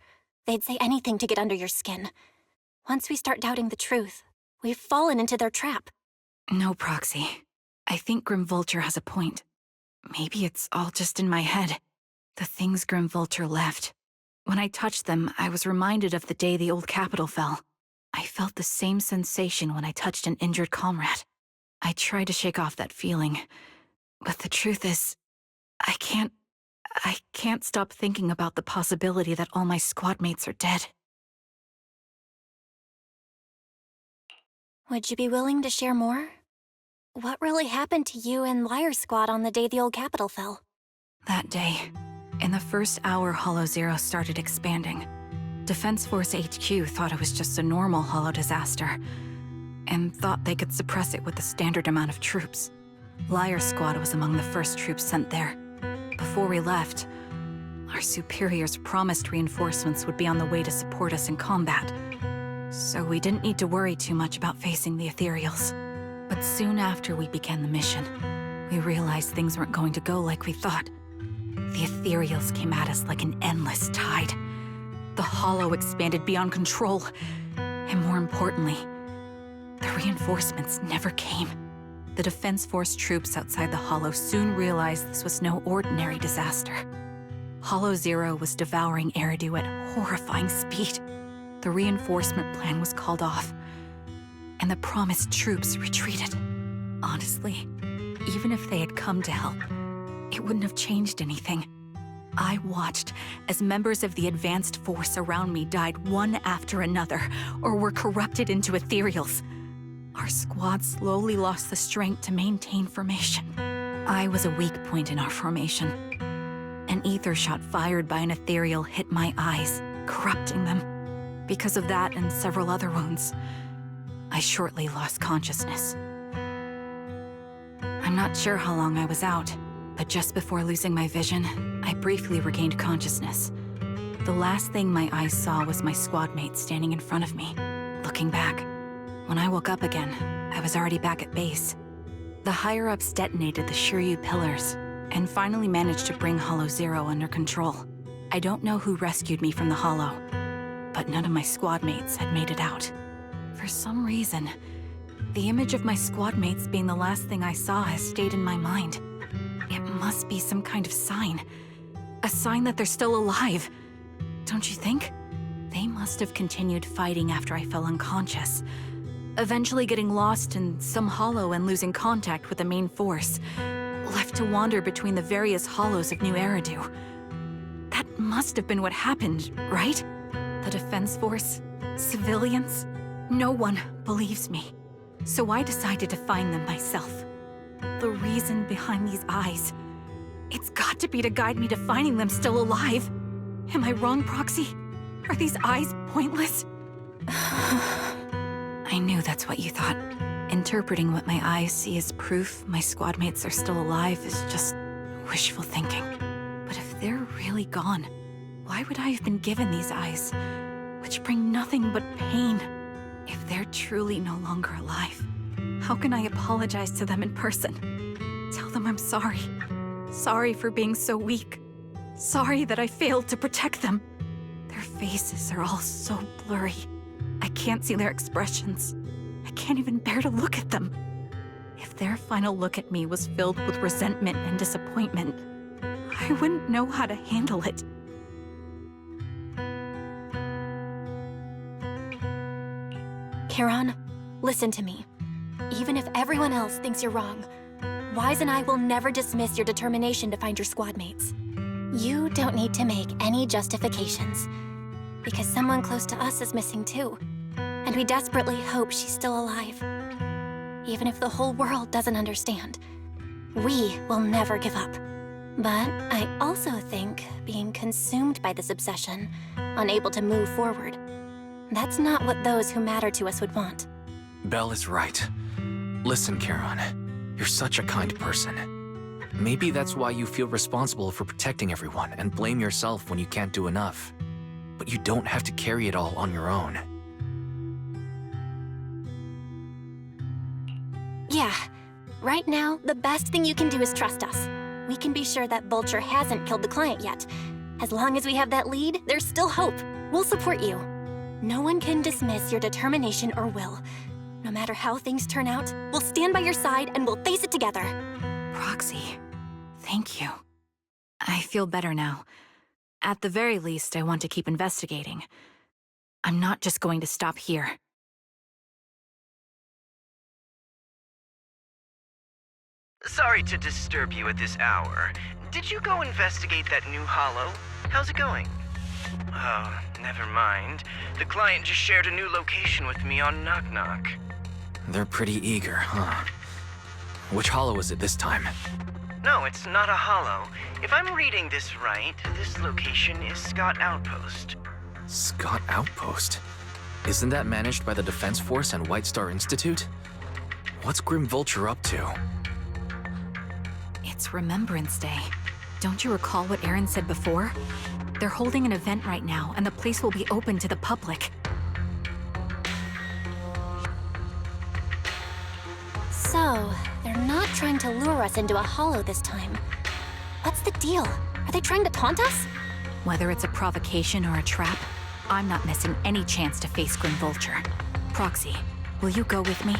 They'd say anything to get under your skin. Once we start doubting the truth, we've fallen into their trap. No, Proxy. I think Grim Vulture has a point. Maybe it's all just in my head. The things Grim Vulture left. When I touched them, I was reminded of the day the old capital fell. I felt the same sensation when I touched an injured comrade. I tried to shake off that feeling, but the truth is, I can't stop thinking about the possibility that all my squad mates are dead. Would you be willing to share more? What really happened to you and Liar Squad on the day the old capital fell? That day, in the first hour Hollow Zero started expanding, Defense Force HQ thought it was just a normal Hollow disaster, and thought they could suppress it with the standard amount of troops. Liar Squad was among the first troops sent there. Before we left, our superiors promised reinforcements would be on the way to support us in combat, so we didn't need to worry too much about facing the Ethereals. But soon after we began the mission, we realized things weren't going to go like we thought. The Ethereals came at us like an endless tide. The Hollow expanded beyond control, and more importantly, the reinforcements never came. The Defense Force troops outside the Hollow soon realized this was no ordinary disaster. Hollow Zero was devouring Eridu at horrifying speed. The reinforcement plan was called off, and the promised troops retreated. Honestly, Even if they had come to help, it wouldn't have changed anything. I watched as members of the advanced force around me died one after another, or were corrupted into ethereals. Our squad slowly lost the strength to maintain formation. I was a weak point in our formation. An ether shot fired by an ethereal hit my eyes, corrupting them. Because of that and several other wounds, I shortly lost consciousness. I'm not sure how long I was out, but just before losing my vision, I briefly regained consciousness. The last thing my eyes saw was my squad mate standing in front of me, looking back. When I woke up again, I was already back at base. The higher-ups detonated the Shiryu pillars, and finally managed to bring Hollow Zero under control. I don't know who rescued me from the Hollow, but none of my squad mates had made it out. For some reason, the image of my squad mates being the last thing I saw has stayed in my mind. It must be some kind of sign. A sign that they're still alive. Don't you think? They must have continued fighting after I fell unconscious, eventually getting lost in some hollow and losing contact with the main force, left to wander between the various hollows of New Eridu. That must have been what happened, right? The Defense Force? Civilians? No one believes me. So I decided to find them myself. The reason behind these eyes. It's got to be to guide me to finding them still alive. Am I wrong, Proxy? Are these eyes pointless? I knew that's what you thought. Interpreting what my eyes see as proof my squad mates are still alive is just wishful thinking. But if they're really gone, why would I have been given these eyes, which bring nothing but pain? If they're truly no longer alive, how can I apologize to them in person? Tell them I'm sorry. Sorry for being so weak. Sorry that I failed to protect them. Their faces are all so blurry. I can't see their expressions. I can't even bear to look at them. If their final look at me was filled with resentment and disappointment, I wouldn't know how to handle it. Charon, listen to me. Even if everyone else thinks you're wrong, Wise and I will never dismiss your determination to find your squad mates. You don't need to make any justifications, because someone close to us is missing too, and we desperately hope she's still alive. Even if the whole world doesn't understand, we will never give up. But I also think being consumed by this obsession, unable to move forward, that's not what those who matter to us would want. Belle is right. Listen, Charon, you're such a kind person. Maybe that's why you feel responsible for protecting everyone and blame yourself when you can't do enough. But you don't have to carry it all on your own. Yeah. Right now, the best thing you can do is trust us. We can be sure that Vulture hasn't killed the client yet. As long as we have that lead, there's still hope. We'll support you. No one can dismiss your determination or will. No matter how things turn out, we'll stand by your side and we'll face it together. Proxy, thank you. I feel better now. At the very least, I want to keep investigating. I'm not just going to stop here. Sorry to disturb you at this hour. Did you go investigate that new hollow? How's it going? Oh, never mind. The client just shared a new location with me on Knock Knock. They're pretty eager, huh? Which hollow is it this time? No, it's not a hollow. If I'm reading this right, this location is Scott Outpost. Scott Outpost? Isn't that managed by the Defense Force and White Star Institute? What's Grim Vulture up to? It's Remembrance Day. Don't you recall what Aaron said before? They're holding an event right now, and the place will be open to the public. So, they're not trying to lure us into a hollow this time. What's the deal? Are they trying to taunt us? Whether it's a provocation or a trap, I'm not missing any chance to face Grim Vulture. Proxy, will you go with me?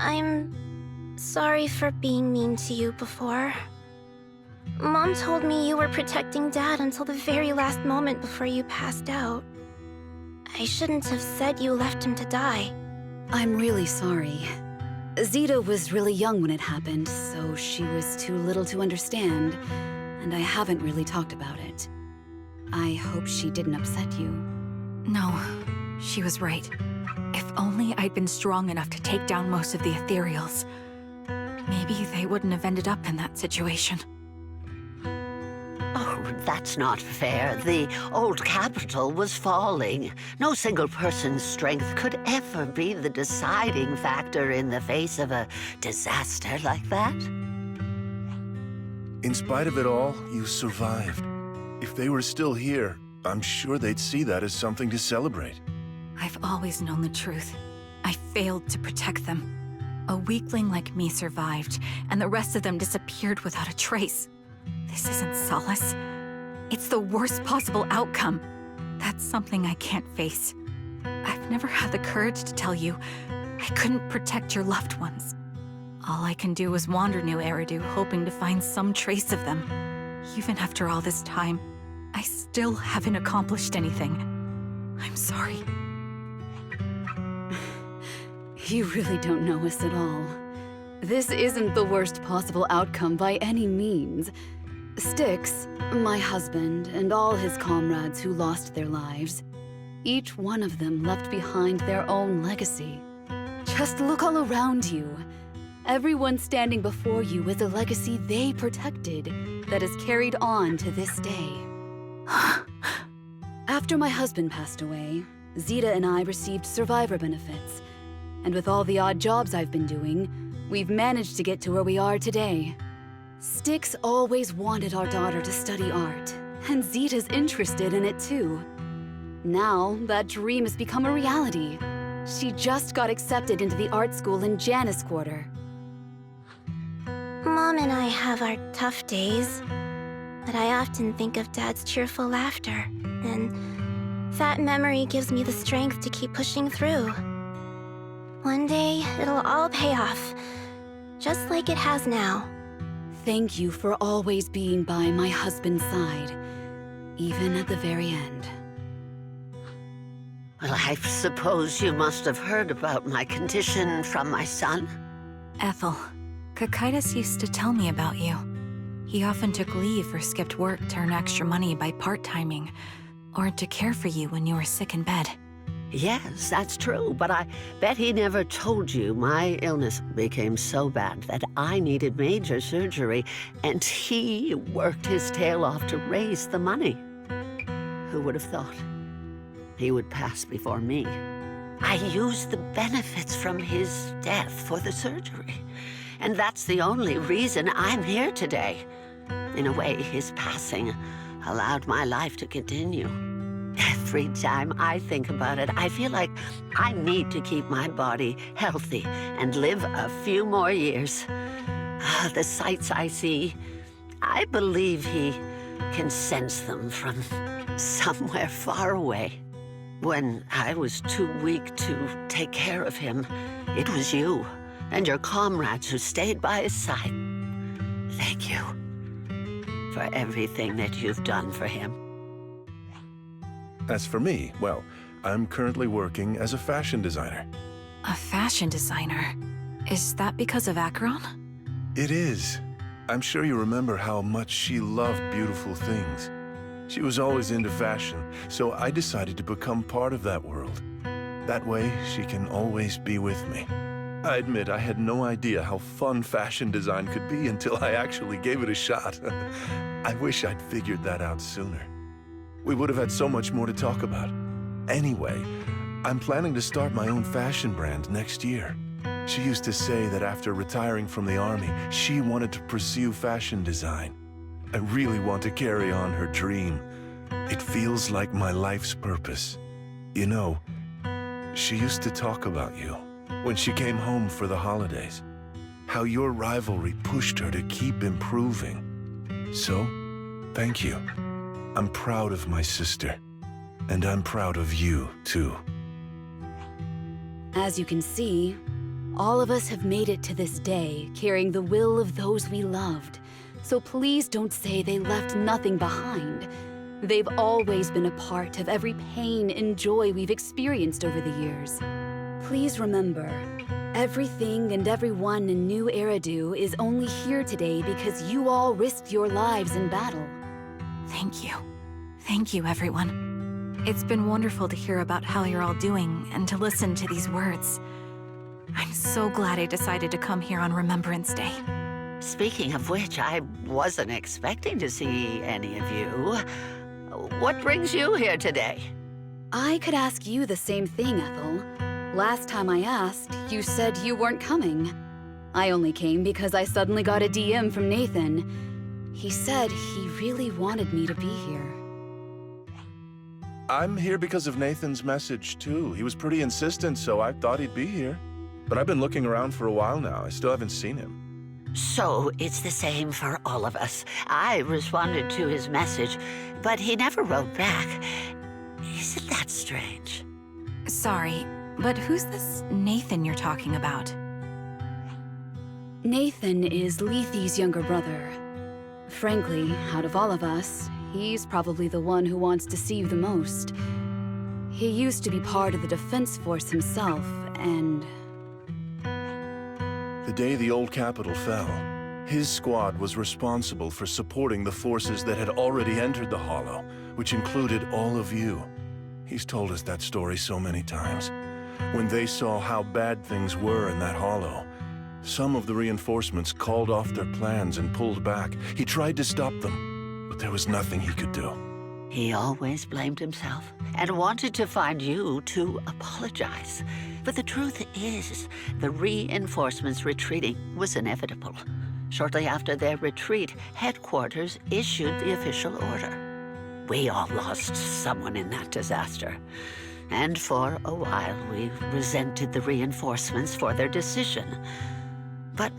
I'm sorry for being mean to you before. Mom told me you were protecting Dad until the very last moment before you passed out. I shouldn't have said you left him to die. I'm really sorry. Zeta was really young when it happened, so she was too little to understand, and I haven't really talked about it. I hope she didn't upset you. No, she was right. If only I'd been strong enough to take down most of the ethereals, maybe they wouldn't have ended up in that situation. Oh, that's not fair. The old capital was falling. No single person's strength could ever be the deciding factor in the face of a disaster like that. In spite of it all, you survived. If they were still here, I'm sure they'd see that as something to celebrate. I've always known the truth. I failed to protect them. A weakling like me survived, and the rest of them disappeared without a trace. This isn't solace. It's the worst possible outcome. That's something I can't face. I've never had the courage to tell you I couldn't protect your loved ones. All I can do is wander New Eridu, hoping to find some trace of them. Even after all this time, I still haven't accomplished anything. I'm sorry. You really don't know us at all. This isn't the worst possible outcome by any means. Styx, my husband, and all his comrades who lost their lives, each one of them left behind their own legacy. Just look all around you. Everyone standing before you is a legacy they protected that is carried on to this day. After my husband passed away, Zeta and I received survivor benefits. And with all the odd jobs I've been doing, we've managed to get to where we are today. Styx always wanted our daughter to study art, and Zeta's interested in it too. Now, that dream has become a reality. She just got accepted into the art school in Janus Quarter. Mom and I have our tough days, but I often think of Dad's cheerful laughter, and that memory gives me the strength to keep pushing through. One day, it'll all pay off, just like it has now. Thank you for always being by my husband's side, even at the very end. Well, I suppose you must have heard about my condition from my son. Ethel, Kakaitis used to tell me about you. He often took leave or skipped work to earn extra money by part-timing, or to care for you when you were sick in bed. Yes, that's true, but I bet he never told you my illness became so bad that I needed major surgery, and he worked his tail off to raise the money. Who would have thought he would pass before me? I used the benefits from his death for the surgery, and that's the only reason I'm here today. In a way, his passing allowed my life to continue. Every time I think about it, I feel like I need to keep my body healthy and live a few more years. The sights I see, I believe he can sense them from somewhere far away. When I was too weak to take care of him, it was you and your comrades who stayed by his side. Thank you for everything that you've done for him. As for me, well, I'm currently working as a fashion designer. A fashion designer? Is that because of Acheron? It is. I'm sure you remember how much she loved beautiful things. She was always into fashion, so I decided to become part of that world. That way, she can always be with me. I admit I had no idea how fun fashion design could be until I actually gave it a shot. I wish I'd figured that out sooner. We would have had so much more to talk about. Anyway, I'm planning to start my own fashion brand next year. She used to say that after retiring from the army, she wanted to pursue fashion design. I really want to carry on her dream. It feels like my life's purpose. You know, she used to talk about you when she came home for the holidays. How your rivalry pushed her to keep improving. So, thank you. I'm proud of my sister, and I'm proud of you, too. As you can see, All of us have made it to this day, carrying the will of those we loved. So please don't say they left nothing behind. They've always been a part of every pain and joy we've experienced over the years. Please remember, everything and everyone in New Eridu is only here today because you all risked your lives in battle. Thank you. Thank you, everyone. It's been wonderful to hear about how you're all doing and to listen to these words. I'm so glad I decided to come here on Remembrance Day. Speaking of which, I wasn't expecting to see any of you. What brings you here today? I could ask you the same thing, Ethel. Last time I asked, you said you weren't coming. I only came because I suddenly got a DM from Nathan. He said he really wanted me to be here. I'm here because of Nathan's message, too. He was pretty insistent, so I thought he'd be here. But I've been looking around for a while now. I still haven't seen him. So it's the same for all of us. I responded to his message, but he never wrote back. Isn't that strange? Sorry, but who's this Nathan you're talking about? Nathan is Lethe's younger brother. Frankly, out of all of us, he's probably the one who wants to see you the most. He used to be part of the defense force himself, and... The day the old capital fell, his squad was responsible for supporting the forces that had already entered the Hollow, which included all of you. He's told us that story so many times. When they saw how bad things were in that Hollow, some of the reinforcements called off their plans and pulled back. He tried to stop them, but there was nothing he could do. He always blamed himself and wanted to find you to apologize. But the truth is, the reinforcements retreating was inevitable. Shortly after their retreat, headquarters issued the official order. We all lost someone in that disaster. And for a while, we resented the reinforcements for their decision. But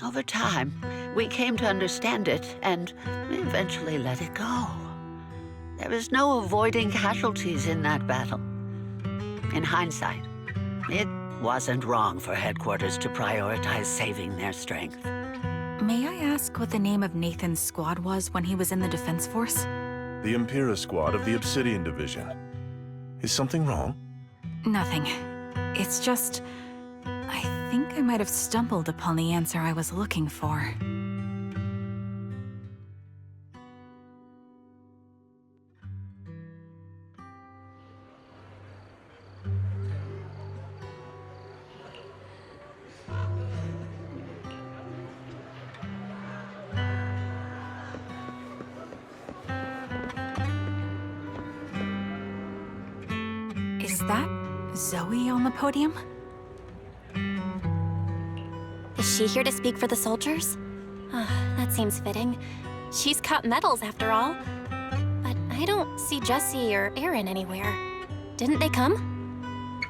over time, we came to understand it, and we eventually let it go. There was no avoiding casualties in that battle. In hindsight, it wasn't wrong for headquarters to prioritize saving their strength. May I ask what the name of Nathan's squad was when he was in the Defense Force? The Impera squad of the Obsidian Division. Is something wrong? Nothing. It's just... I think I might have stumbled upon the answer I was looking for. Is that Zoe on the podium? Is she here to speak for the soldiers? That seems fitting. She's cut medals, after all. But I don't see Jesse or Aaron anywhere. Didn't they come?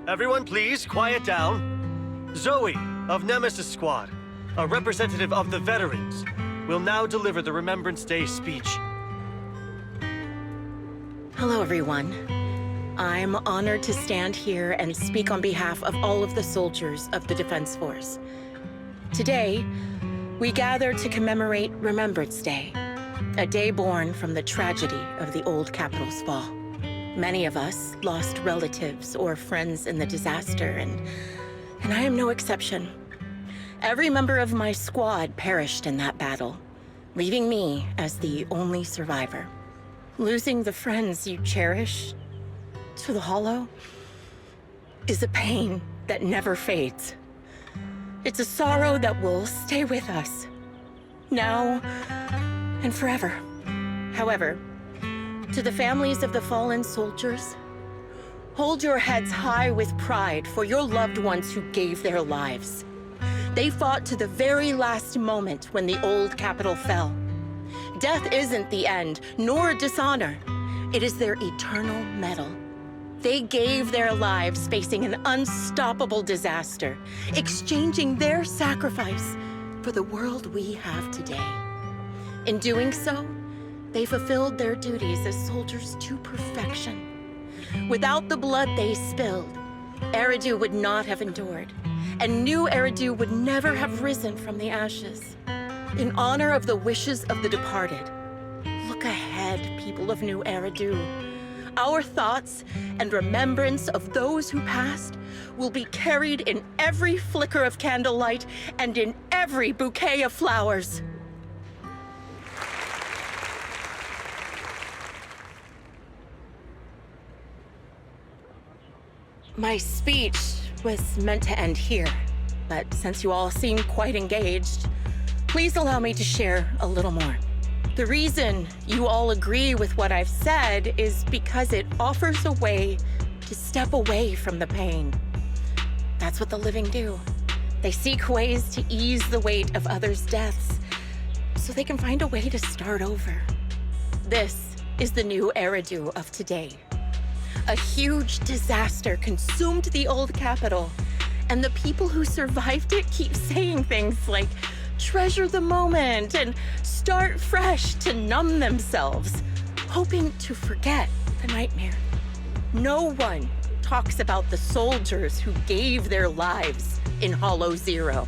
Everyone please, quiet down. Zoe, of Nemesis Squad, a representative of the veterans, will now deliver the Remembrance Day speech. Hello, everyone. I'm honored to stand here and speak on behalf of all of the soldiers of the Defense Force. Today, we gather to commemorate Remembrance Day, a day born from the tragedy of the old capital's fall. Many of us lost relatives or friends in the disaster, and I am no exception. Every member of my squad perished in that battle, leaving me as the only survivor. Losing the friends you cherish to the Hollow is a pain that never fades. It's a sorrow that will stay with us, now and forever. However, to the families of the fallen soldiers, hold your heads high with pride for your loved ones who gave their lives. They fought to the very last moment when the old capital fell. Death isn't the end, nor dishonor. It is their eternal medal. They gave their lives facing an unstoppable disaster, exchanging their sacrifice for the world we have today. In doing so, they fulfilled their duties as soldiers to perfection. Without the blood they spilled, Eridu would not have endured, and New Eridu would never have risen from the ashes. In honor of the wishes of the departed, look ahead, people of New Eridu. Our thoughts and remembrance of those who passed will be carried in every flicker of candlelight and in every bouquet of flowers. My speech was meant to end here, but since you all seem quite engaged, please allow me to share a little more. The reason you all agree with what I've said is because it offers a way to step away from the pain. That's what the living do. They seek ways to ease the weight of others' deaths so they can find a way to start over. This is the New Eridu of today. A huge disaster consumed the old capital, and the people who survived it keep saying things like, treasure the moment and start fresh to numb themselves, hoping to forget the nightmare. No one talks about the soldiers who gave their lives in Hollow Zero.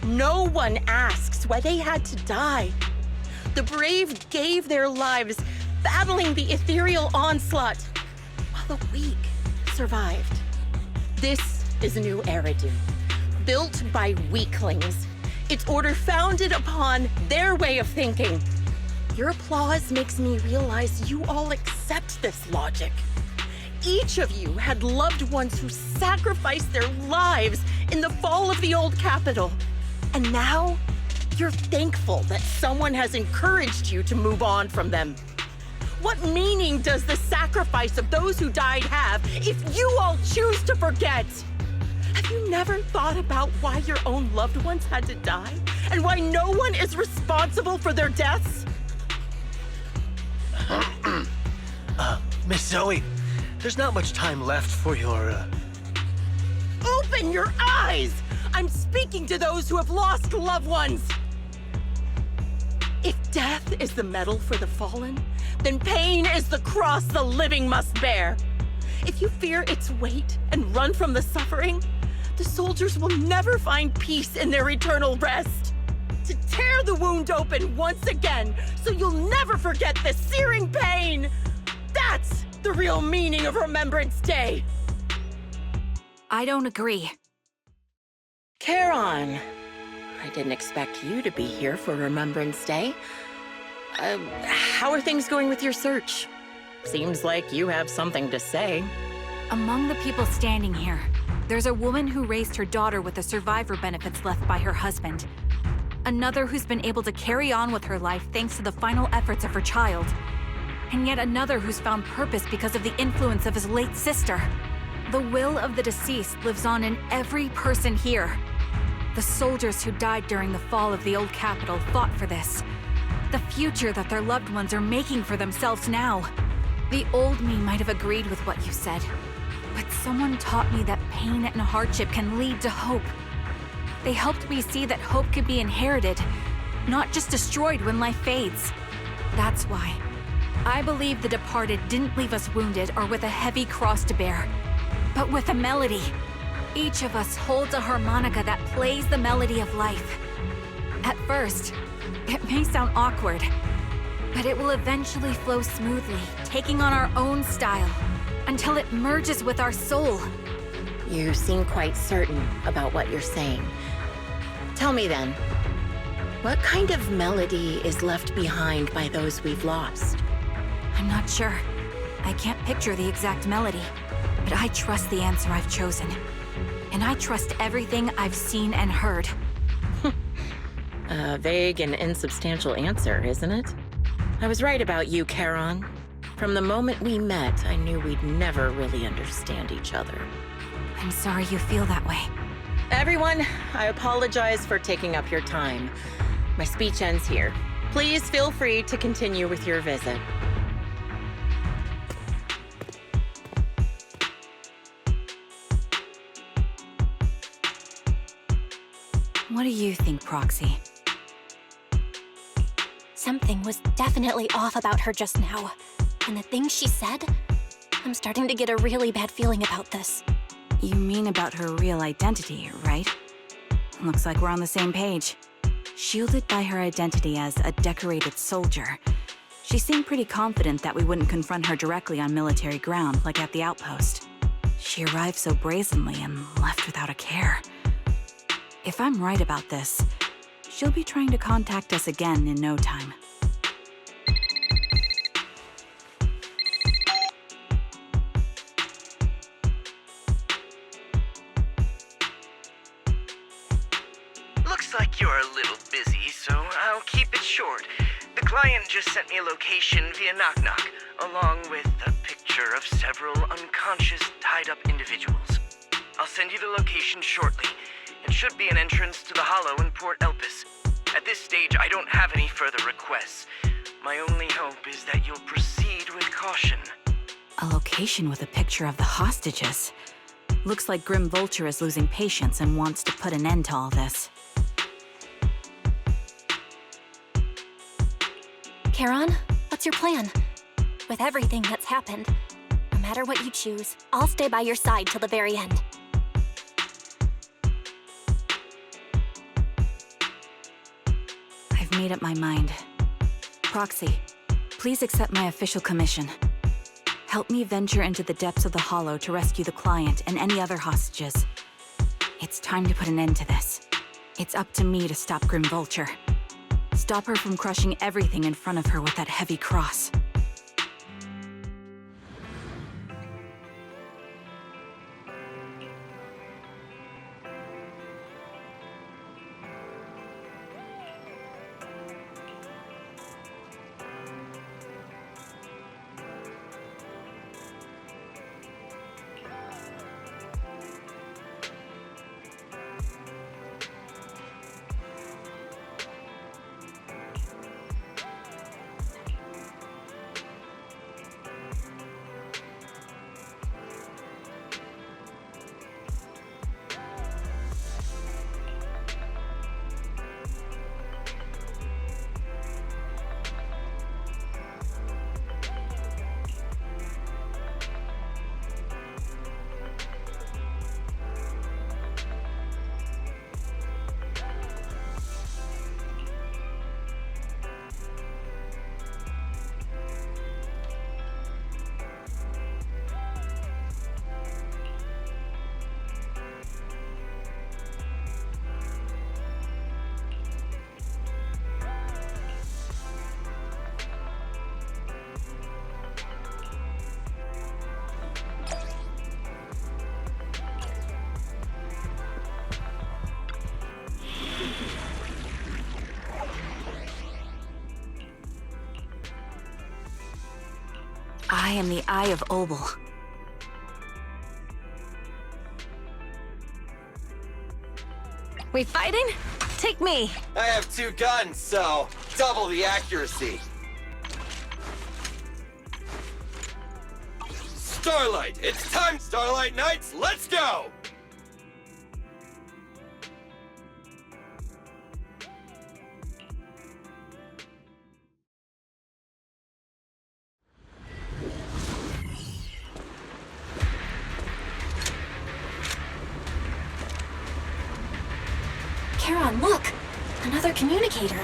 No one asks why they had to die. The brave gave their lives battling the ethereal onslaught, while the weak survived. This is New Eridu, built by weaklings. Its order founded upon their way of thinking. Your applause makes me realize you all accept this logic. Each of you had loved ones who sacrificed their lives in the fall of the old capital. And now, you're thankful that someone has encouraged you to move on from them. What meaning does the sacrifice of those who died have if you all choose to forget? Have you never thought about why your own loved ones had to die? And why no one is responsible for their deaths? Miss Zoe, there's not much time left for your, Open your eyes! I'm speaking to those who have lost loved ones! If death is the medal for the fallen, then pain is the cross the living must bear. If you fear its weight and run from the suffering, the soldiers will never find peace in their eternal rest. To tear the wound open once again, so you'll never forget the searing pain. That's the real meaning of Remembrance Day. I don't agree. Charon, I didn't expect you to be here for Remembrance Day. How are things going with your search? Seems like you have something to say. Among the people standing here, there's a woman who raised her daughter with the survivor benefits left by her husband. Another who's been able to carry on with her life thanks to the final efforts of her child. And yet another who's found purpose because of the influence of his late sister. The will of the deceased lives on in every person here. The soldiers who died during the fall of the old capital fought for this. The future that their loved ones are making for themselves now. The old me might have agreed with what you said, but someone taught me that pain and hardship can lead to hope. They helped me see that hope could be inherited, not just destroyed when life fades. That's why I believe the departed didn't leave us wounded or with a heavy cross to bear, but with a melody. Each of us holds a harmonica that plays the melody of life. At first, it may sound awkward, but it will eventually flow smoothly, taking on our own style, until it merges with our soul. You seem quite certain about what you're saying. Tell me then, what kind of melody is left behind by those we've lost? I'm not sure. I can't picture the exact melody, but I trust the answer I've chosen. And I trust everything I've seen and heard. A vague and insubstantial answer, isn't it? I was right about you, Charon. From the moment we met, I knew we'd never really understand each other. I'm sorry you feel that way. Everyone, I apologize for taking up your time. My speech ends here. Please feel free to continue with your visit. What do you think, Proxy? Something was definitely off about her just now. And the things she said, I'm starting to get a really bad feeling about this. You mean about her real identity, right? Looks like we're on the same page. Shielded by her identity as a decorated soldier, she seemed pretty confident that we wouldn't confront her directly on military ground like at the outpost. She arrived so brazenly and left without a care. If I'm right about this, she'll be trying to contact us again in no time. Looks like you're a little busy, so I'll keep it short. The client just sent me a location via Knock Knock, along with a picture of several unconscious, tied-up individuals. I'll send you the location shortly. It should be an entrance to the Hollow in Port Elpis. At this stage, I don't have any further requests. My only hope is that you'll proceed with caution. A location with a picture of the hostages. Looks like Grim Vulture is losing patience and wants to put an end to all this. Charon, what's your plan? With everything that's happened, no matter what you choose, I'll stay by your side till the very end. I've made up my mind. Proxy, please accept my official commission. Help me venture into the depths of the Hollow to rescue the client and any other hostages. It's time to put an end to this. It's up to me to stop Grim Vulture. Stop her from crushing everything in front of her with that heavy cross. I am the Eye of Obel. We fighting? Take me. I have 2 guns, so double the accuracy. Starlight! It's time, Starlight Knights! Let's go! Charon, look! Another communicator.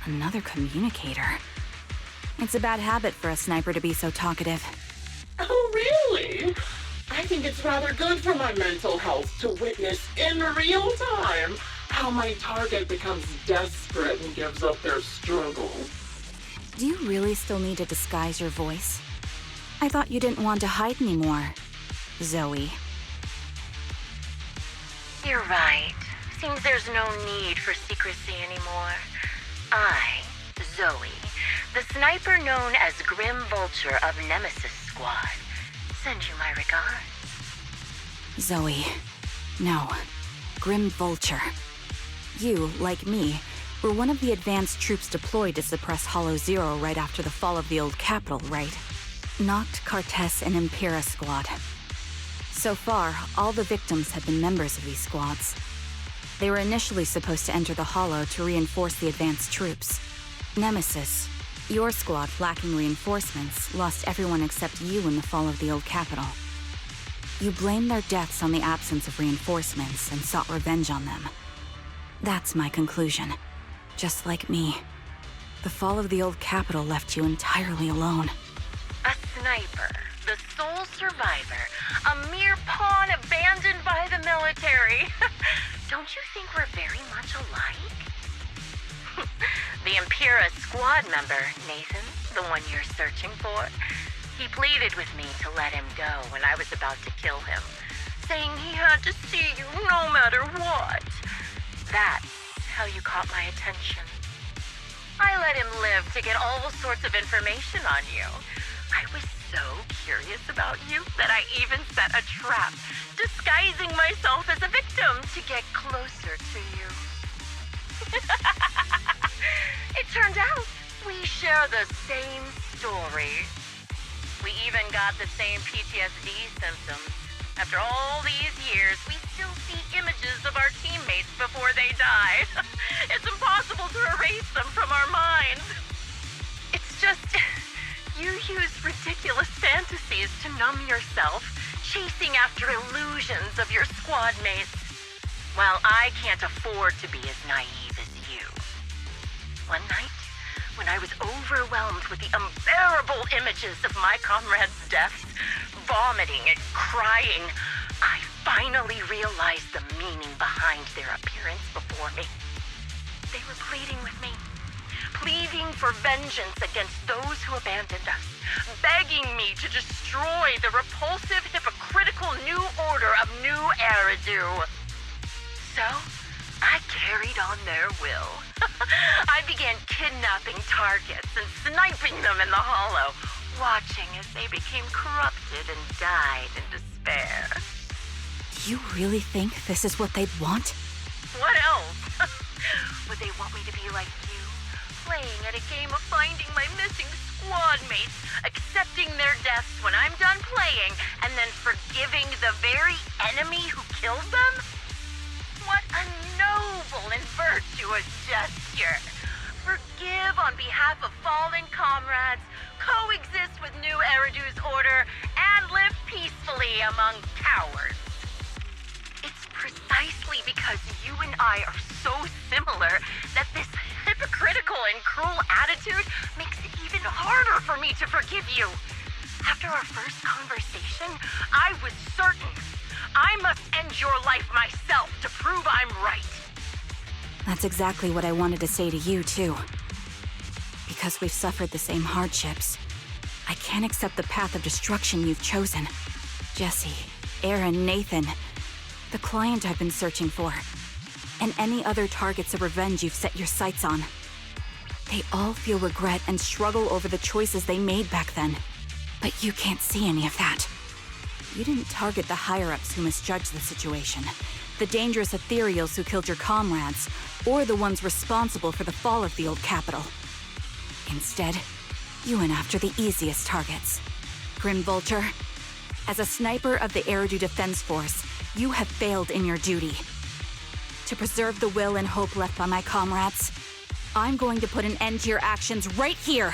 Another communicator. It's a bad habit for a sniper to be so talkative. Oh, really? I think it's rather good for my mental health to witness in real time how my target becomes desperate and gives up their struggle. Do you really still need to disguise your voice? I thought you didn't want to hide anymore, Zoe. You're right. Seems there's no need for secrecy anymore. I, Zoe, the sniper known as Grim Vulture of Nemesis Squad, send you my regards. Zoe. No. Grim Vulture. You, like me, were one of the advanced troops deployed to suppress Hollow Zero right after the fall of the old capital, right? Noct, Cartes, and Impera Squad. So far, all the victims have been members of these squads. They were initially supposed to enter the Hollow to reinforce the advanced troops. Nemesis, Your squad, lacking reinforcements, lost everyone except you in the fall of the old capital. You blamed their deaths on the absence of reinforcements and sought revenge on them. That's my conclusion. Just like me. The fall of the old capital left you entirely alone. A sniper, the sole survivor, a mere pawn abandoned by the military. Don't you think we're very much alike? The Impera squad member, Nathan, the one you're searching for, he pleaded with me to let him go when I was about to kill him, saying he had to see you no matter what. That's how you caught my attention. I let him live to get all sorts of information on you. I was so curious about you that I even set a trap, disguising myself as a victim to get closer to you. It turned out we share the same story. We even got the same PTSD symptoms. After all these years, we still see images of our teammates before they die. It's impossible to erase them from our minds. It's just, you use ridiculous fantasies to numb yourself, chasing after illusions of your squad mates. While I can't afford to be as naive as you. One night, when I was overwhelmed with the unbearable images of my comrades' deaths, vomiting and crying, I finally realized the meaning behind their appearance before me. They were pleading with me, pleading for vengeance against those who abandoned us, begging me to destroy the repulsive, hypocritical new order of New Eridu. So, I carried on their will. I began kidnapping targets and sniping them in the hollow, watching as they became corrupted and died in despair. You really think this is what they'd want? What else? Would they want me to be like you, playing at a game of finding my missing squad mates, accepting their deaths when I'm done playing, and then forgiving the very enemy who killed them? What a noble and virtuous gesture! Forgive on behalf of fallen comrades, coexist with New Eridu's order, and live peacefully among cowards. It's precisely because you and I are so similar that this hypocritical and cruel attitude makes it even harder for me to forgive you. After our first conversation, I was certain I must end your life myself to prove I'm right. That's exactly what I wanted to say to you, too. Because we've suffered the same hardships, I can't accept the path of destruction you've chosen. Jesse, Aaron, Nathan, the client I've been searching for, and any other targets of revenge you've set your sights on. They all feel regret and struggle over the choices they made back then. But you can't see any of that. You didn't target the higher-ups who misjudged the situation, the dangerous ethereals who killed your comrades, or the ones responsible for the fall of the old capital. Instead, you went after the easiest targets. Grim Vulture, as a sniper of the Eridu Defense Force, you have failed in your duty. To preserve the will and hope left by my comrades, I'm going to put an end to your actions right here!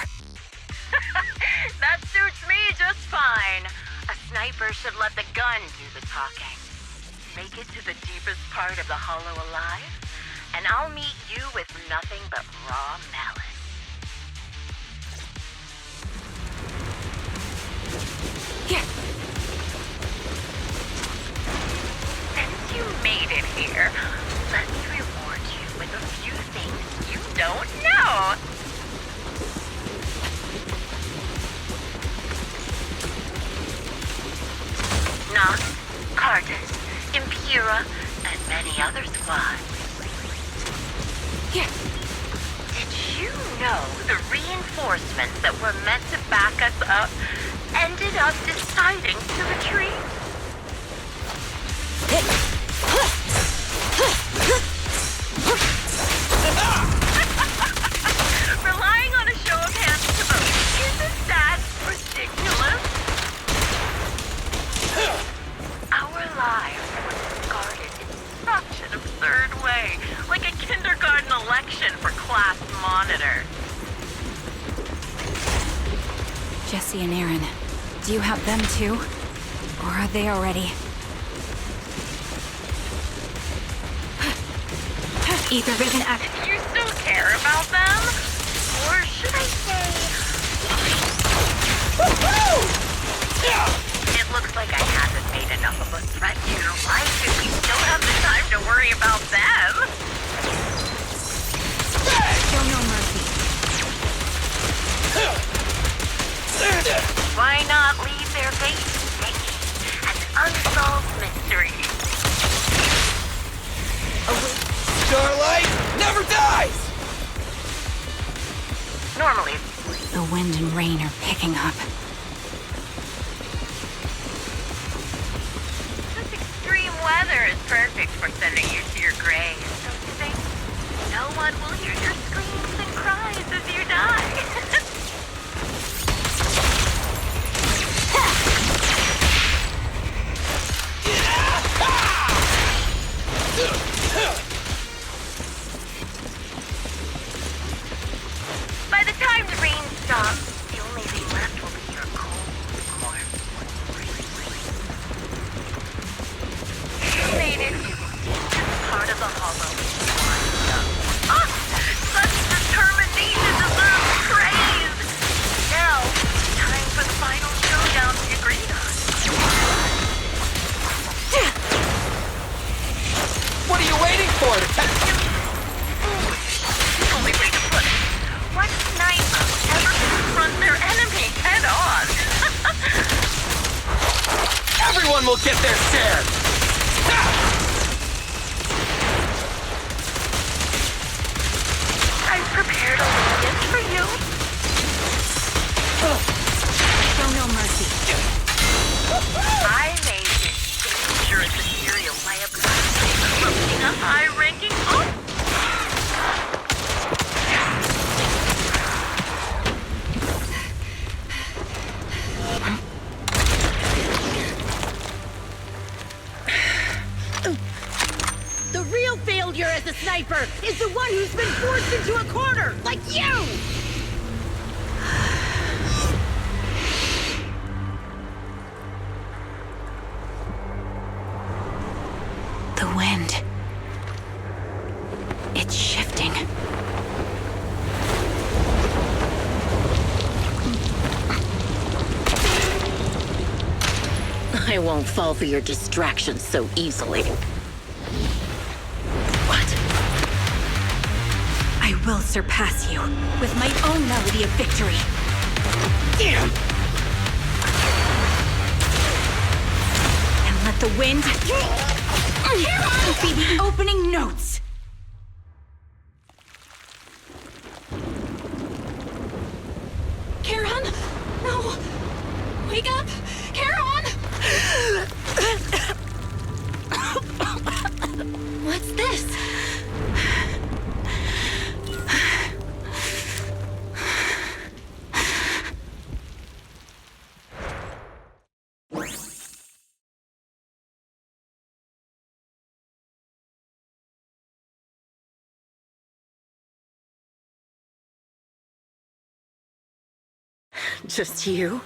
That suits me just fine. A sniper should let the gun do the talking. Make it to the deepest part of the hollow alive, and I'll meet you with nothing but raw malice. Here! Since you made it here, let me reward you with a few things you don't know. Nox, Cartus, Impera, and many other squads. Here! Did you know the reinforcements that were meant to back us up ended up deciding to retreat? Relying on a show of hands to vote, isn't that ridiculous? Our lives were discarded in such an absurd way, like a kindergarten election for class monitor. Proxy and Aaron. Do you have them too? Or are they already? Ether Vision Act. You still care about them? Or should I say... It looks like I haven't made enough of a threat to your life if we still have the time to worry about them. Show no mercy. Why not leave their faces an unsolved mystery? Starlight never dies! Normally. The wind and rain are picking up. This extreme weather is perfect for sending you to your grave, don't you think? No one will hear your screams and cries as you die. By the time the rain stops, the only thing left will be your cold corpse. You made it. This part of the hollow is lined up. Ah! Such determination deserves praise! Now, time for the final showdown we agreed on. What are you waiting for? Only way to put it. What sniper ever confront their enemy head on? Everyone will get their share! I've prepared a little gift for you. Show no mercy. I made this dangerous material by corrupting a high-ranking officer. The real failure as a sniper is the one who's been forced into a corner, like you! The wind. It's shifting. I won't fall for your distractions so easily. I will surpass you with my own melody of victory. And let the wind be the opening notes. Charon? No! Wake up! Charon! What's this? Just you?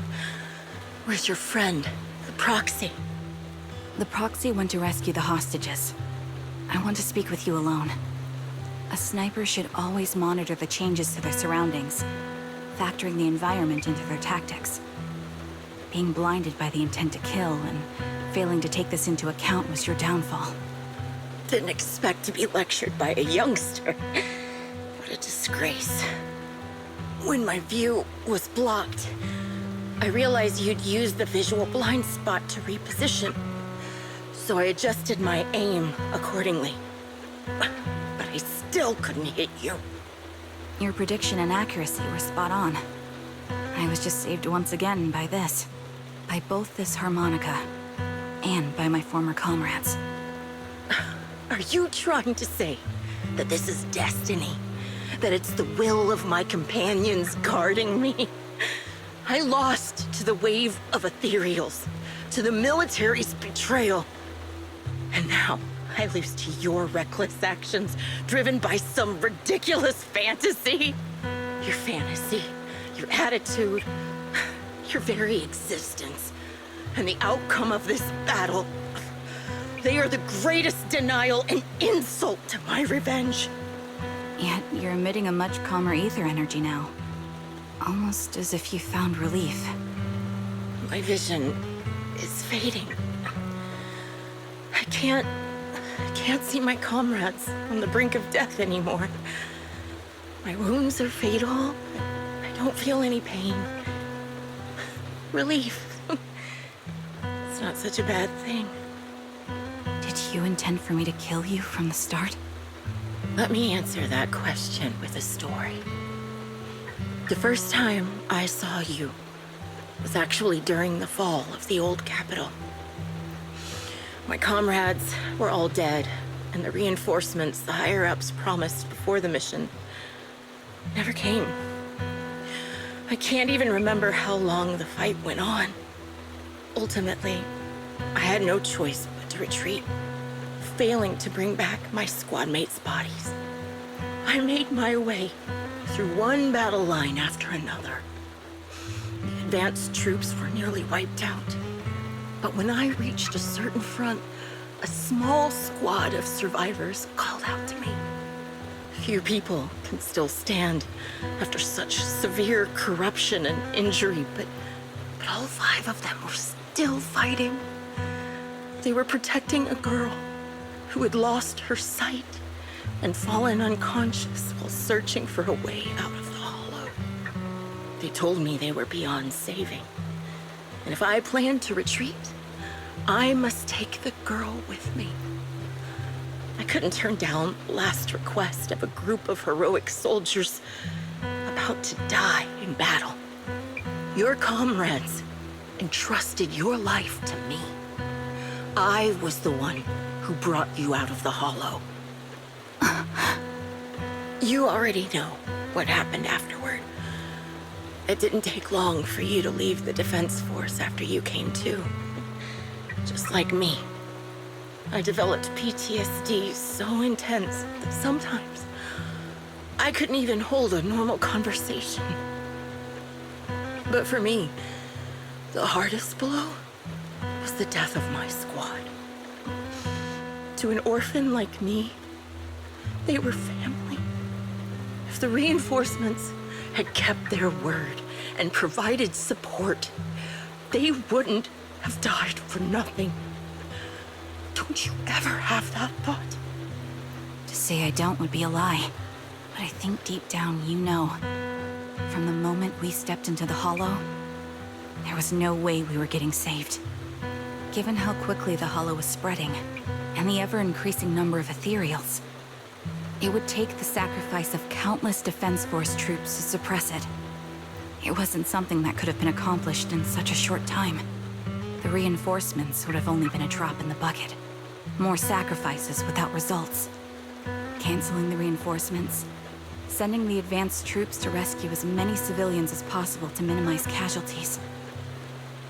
Where's your friend, the Proxy? The Proxy went to rescue the hostages. I want to speak with you alone. A sniper should always monitor the changes to their surroundings, factoring the environment into their tactics. Being blinded by the intent to kill and failing to take this into account was your downfall. Didn't expect to be lectured by a youngster. What a disgrace. When my view was blocked, I realized you'd used the visual blind spot to reposition. So I adjusted my aim accordingly. But I still couldn't hit you. Your prediction and accuracy were spot on. I was just saved once again by this. By both this harmonica and by my former comrades. Are you trying to say that this is destiny? That it's the will of my companions guarding me? I lost to the wave of ethereals, to the military's betrayal. And now I lose to your reckless actions, driven by some ridiculous fantasy. Your fantasy, your attitude, your very existence, and the outcome of this battle. They are the greatest denial and insult to my revenge. Yet you're emitting a much calmer ether energy now. Almost as if you found relief. My vision is fading. I can't see my comrades on the brink of death anymore. My wounds are fatal. I don't feel any pain. Relief. It's not such a bad thing. Did you intend for me to kill you from the start? Let me answer that question with a story. The first time I saw you was actually during the fall of the old capital. My comrades were all dead, and the reinforcements the higher-ups promised before the mission never came. I can't even remember how long the fight went on. Ultimately, I had no choice but to retreat, failing to bring back my squad mates' bodies. I made my way through one battle line after another. The advanced troops were nearly wiped out. But when I reached a certain front, a small squad of survivors called out to me. Few people can still stand after such severe corruption and injury, but all 5 of them were still fighting. They were protecting a girl who had lost her sight and fallen unconscious while searching for a way out of the hollow. They told me they were beyond saving, and if I planned to retreat, I must take the girl with me. I couldn't turn down the last request of a group of heroic soldiers about to die in battle. Your comrades entrusted your life to me. I was the one who brought you out of the hollow. You already know what happened afterward. It didn't take long for you to leave the Defense Force after you came to. Just like me. I developed PTSD so intense that sometimes I couldn't even hold a normal conversation. But for me, the hardest blow was the death of my squad. To an orphan like me, they were family. If the reinforcements had kept their word and provided support, they wouldn't have died for nothing. Don't you ever have that thought? To say I don't would be a lie. But I think deep down you know. From the moment we stepped into the hollow, there was no way we were getting saved. Given how quickly the hollow was spreading, and the ever-increasing number of ethereals, it would take the sacrifice of countless Defense Force troops to suppress it. It wasn't something that could have been accomplished in such a short time. The reinforcements would have only been a drop in the bucket. More sacrifices without results. Canceling the reinforcements, sending the advanced troops to rescue as many civilians as possible to minimize casualties.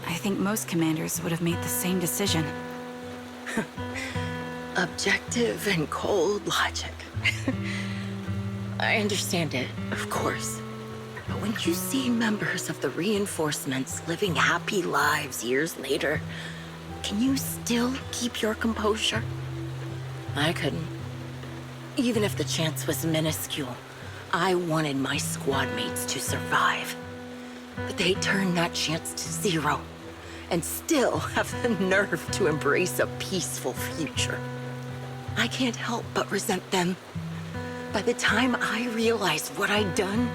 I think most commanders would have made the same decision. Objective and cold logic. I understand it, of course. But when you see members of the reinforcements living happy lives years later, can you still keep your composure? I couldn't. Even if the chance was minuscule, I wanted my squad mates to survive. But they turned that chance to 0, and still have the nerve to embrace a peaceful future. I can't help but resent them. By the time I realized what I'd done,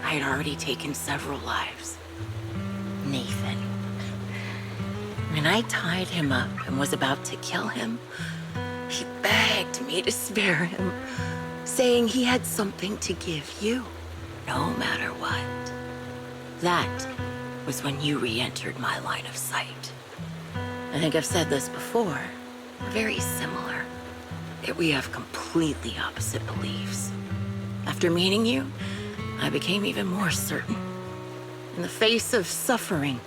I had already taken several lives. Nathan. When I tied him up and was about to kill him, he begged me to spare him, saying he had something to give you, no matter what. That was when you re-entered my line of sight. I think I've said this before. We're very similar, yet we have completely opposite beliefs. After meeting you, I became even more certain. In the face of suffering,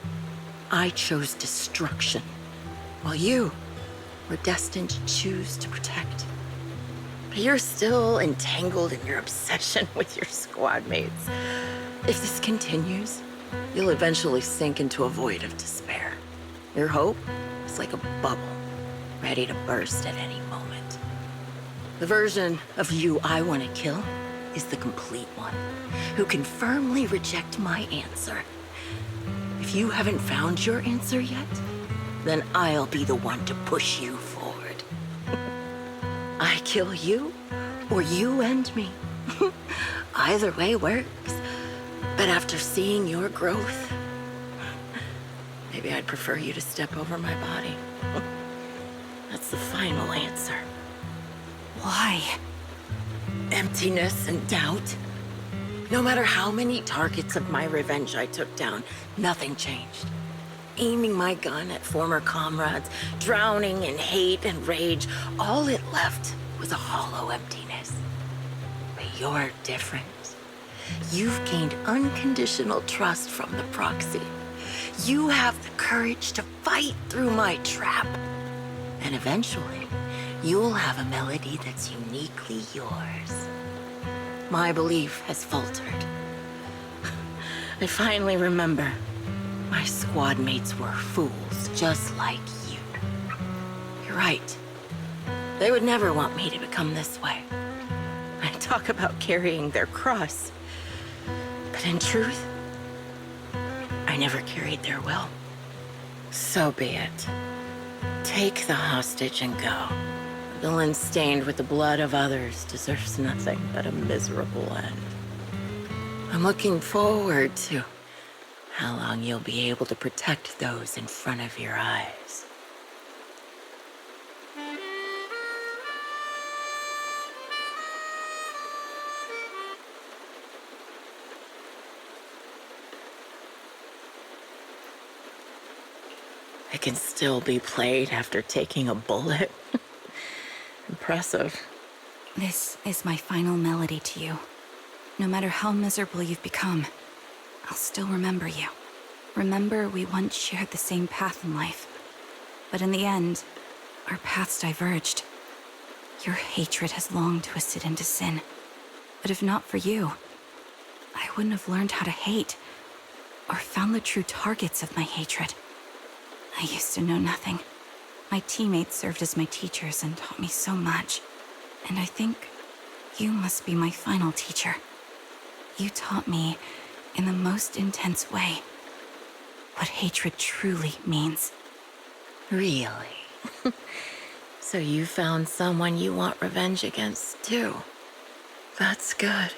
I chose destruction, while you were destined to choose to protect. But you're still entangled in your obsession with your squad mates. If this continues, you'll eventually sink into a void of despair. Your hope is like a bubble, ready to burst at any moment. The version of you I want to kill is the complete one, who can firmly reject my answer. If you haven't found your answer yet, then I'll be the one to push you forward. I kill you, or you end me. Either way works. But after seeing your growth, maybe I'd prefer you to step over my body. That's the final answer. Why? Emptiness and doubt. No matter how many targets of my revenge I took down, nothing changed. Aiming my gun at former comrades, drowning in hate and rage, all it left was a hollow emptiness. But you're different. You've gained unconditional trust from the proxy. You have the courage to fight through my trap. And eventually, you'll have a melody that's uniquely yours. My belief has faltered. I finally remember my squad mates were fools just like you. You're right. They would never want me to become this way. I talk about carrying their cross. But in truth, I never carried their will. So be it. Take the hostage and go. A villain stained with the blood of others deserves nothing but a miserable end. I'm looking forward to how long you'll be able to protect those in front of your eyes. It can still be played after taking a bullet. Impressive. This is my final melody to you. No matter how miserable you've become, I'll still remember you. Remember we once shared the same path in life. But in the end, our paths diverged. Your hatred has long twisted into sin. But if not for you, I wouldn't have learned how to hate, or found the true targets of my hatred. I used to know nothing. My teammates served as my teachers and taught me so much. And I think you must be my final teacher. You taught me, in the most intense way, what hatred truly means. Really? So you found someone you want revenge against, too. That's good.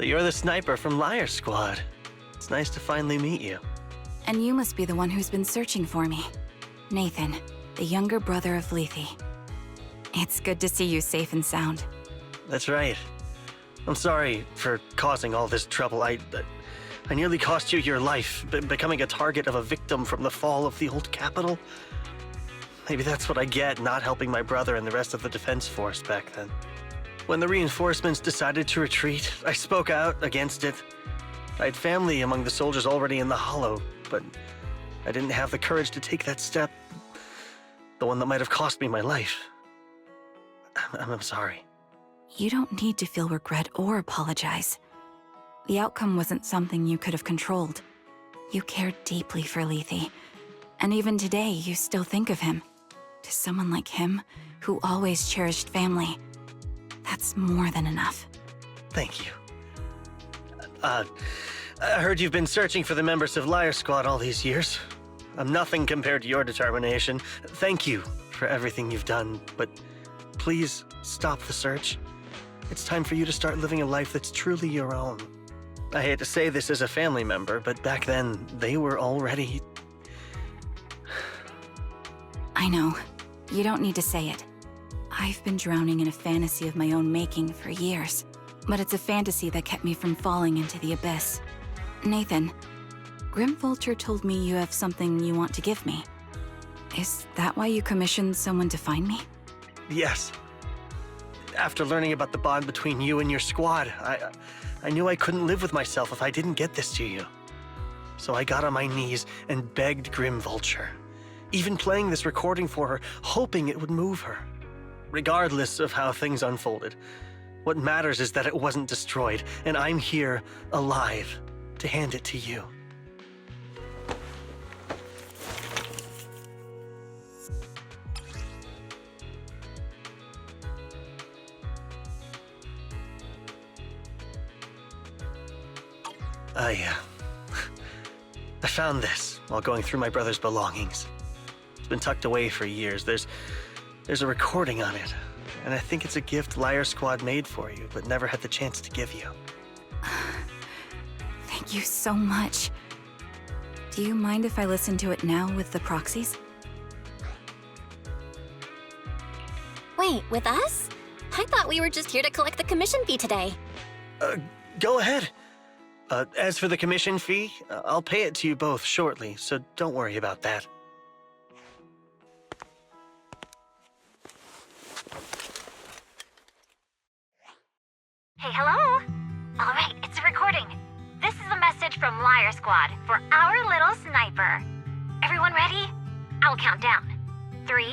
So you're the sniper from Liar Squad. It's nice to finally meet you. And you must be the one who's been searching for me. Nathan, the younger brother of Lethe. It's good to see you safe and sound. That's right. I'm sorry for causing all this trouble. I nearly cost you your life, becoming a target of a victim from the fall of the old capital. Maybe that's what I get not helping my brother and the rest of the defense force back then. When the reinforcements decided to retreat, I spoke out against it. I had family among the soldiers already in the Hollow, but I didn't have the courage to take that step. The one that might have cost me my life. I'm sorry. You don't need to feel regret or apologize. The outcome wasn't something you could have controlled. You cared deeply for Lethe, and even today you still think of him. To someone like him, who always cherished family, that's more than enough. Thank you. I heard you've been searching for the members of Liar Squad all these years. I'm nothing compared to your determination. Thank you for everything you've done, but please stop the search. It's time for you to start living a life that's truly your own. I hate to say this as a family member, but back then, they were already... I know. You don't need to say it. I've been drowning in a fantasy of my own making for years, but it's a fantasy that kept me from falling into the abyss. Nathan, Grim Vulture told me you have something you want to give me. Is that why you commissioned someone to find me? Yes. After learning about the bond between you and your squad, I knew I couldn't live with myself if I didn't get this to you. So I got on my knees and begged Grim Vulture, even playing this recording for her, hoping it would move her. Regardless of how things unfolded, what matters is that it wasn't destroyed, and I'm here, alive, to hand it to you. I found this while going through my brother's belongings. It's been tucked away for years. There's a recording on it, and I think it's a gift Liar Squad made for you, but never had the chance to give you. Thank you so much. Do you mind if I listen to it now with the proxies? Wait, with us? I thought we were just here to collect the commission fee today. Go ahead. As for the commission fee, I'll pay it to you both shortly, so don't worry about that. Hey, hello? All right, it's a recording. This is a message from Liar Squad for our little sniper. Everyone ready? I'll count down. 3,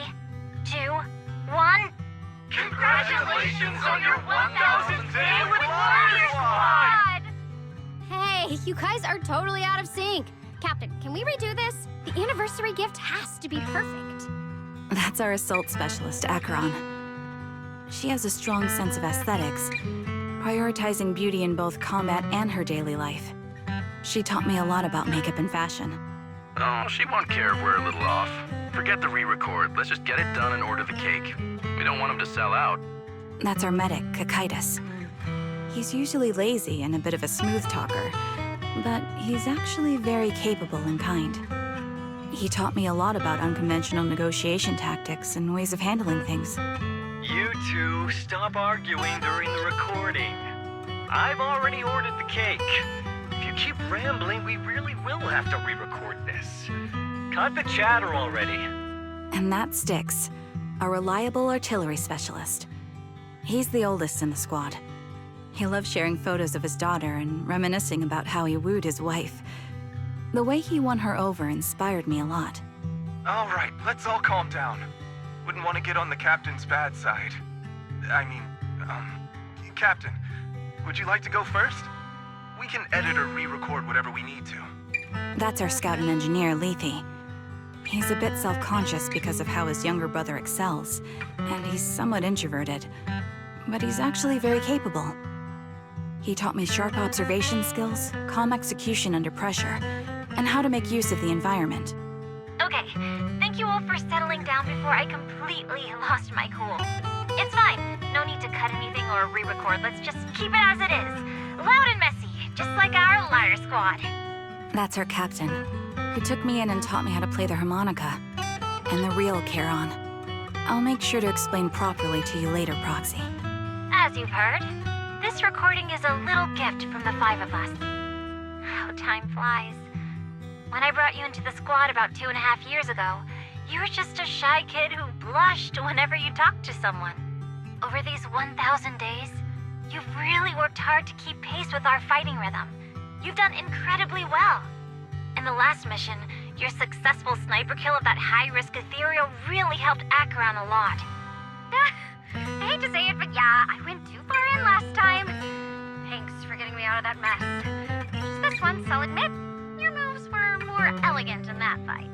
2, 1. Congratulations on your 1000th day with Liar Squad! Hey, you guys are totally out of sync. Captain, can we redo this? The anniversary gift has to be perfect. That's our assault specialist, Acheron. She has a strong sense of aesthetics, prioritizing beauty in both combat and her daily life. She taught me a lot about makeup and fashion. Oh, she won't care if we're a little off. Forget the re-record. Let's just get it done and order the cake. We don't want him to sell out. That's our medic, Kakaitis. He's usually lazy and a bit of a smooth talker, but he's actually very capable and kind. He taught me a lot about unconventional negotiation tactics and ways of handling things. You two, stop arguing during the recording. I've already ordered the cake. If you keep rambling, we really will have to re-record this. Cut the chatter already. And that Styx, a reliable artillery specialist. He's the oldest in the squad. He loves sharing photos of his daughter and reminiscing about how he wooed his wife. The way he won her over inspired me a lot. All right, let's all calm down. Wouldn't want to get on the captain's bad side. Captain, would you like to go first? We can edit or re-record whatever we need to. That's our scout and engineer, Lethe. He's a bit self-conscious because of how his younger brother excels, and he's somewhat introverted. But he's actually very capable. He taught me sharp observation skills, calm execution under pressure, and how to make use of the environment. Okay, thank you all for settling down before I completely lost my cool. It's fine. No need to cut anything or re-record. Let's just keep it as it is. loud and messy, just like our Liar Squad. That's our captain, who took me in and taught me how to play the harmonica. And the real Charon. I'll make sure to explain properly to you later, Proxy. As you've heard, this recording is a little gift from the 5 of us. How time flies. When I brought you into the squad about 2.5 years ago, you were just a shy kid who blushed whenever you talked to someone. Over these 1,000 days, you've really worked hard to keep pace with our fighting rhythm. You've done incredibly well. In the last mission, your successful sniper kill of that high-risk ethereal really helped Acheron a lot. I hate to say it, but yeah, I went too far in last time. Thanks for getting me out of that mess. Just this once, I'll admit, your moves were more elegant in that fight.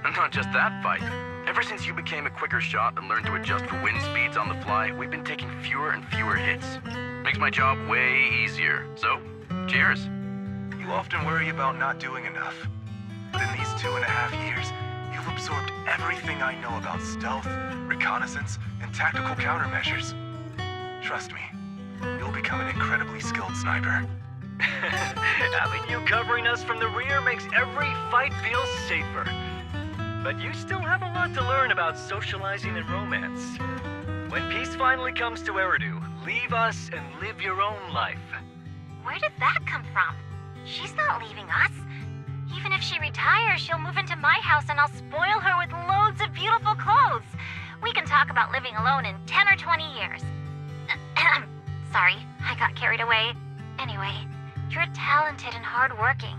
And not just that fight. Ever since you became a quicker shot and learned to adjust for wind speeds on the fly, we've been taking fewer and fewer hits. Makes my job way easier. So, cheers. You often worry about not doing enough. But in these 2.5 years, you've absorbed everything I know about stealth, reconnaissance, and tactical countermeasures. Trust me, you'll become an incredibly skilled sniper. Having you covering us from the rear makes every fight feel safer. But you still have a lot to learn about socializing and romance. When peace finally comes to Eridu, leave us and live your own life. Where did that come from? She's not leaving us. Even if she retires, she'll move into my house and I'll spoil her with loads of beautiful clothes. We can talk about living alone in 10 or 20 years. Sorry, I got carried away. Anyway, you're talented and hardworking.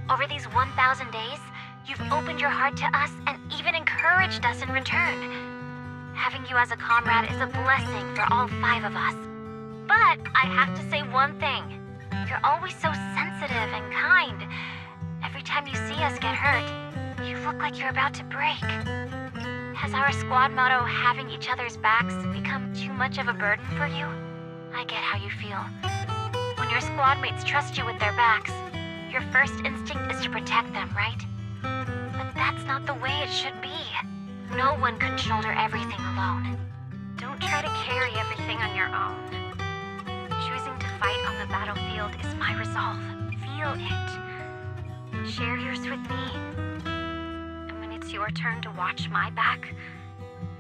Over these 1,000 days, you've opened your heart to us and even encouraged us in return. Having you as a comrade is a blessing for all 5 of us. But I have to say one thing. You're always so sensitive and kind. Every time you see us get hurt, you look like you're about to break. Has our squad motto, having each other's backs, become too much of a burden for you? I get how you feel. When your squad mates trust you with their backs, your first instinct is to protect them, right? But that's not the way it should be. No one can shoulder everything alone. Don't try to carry everything on your own. Choosing to fight on the battlefield is my resolve. Feel it. Share yours with me. And when it's your turn to watch my back,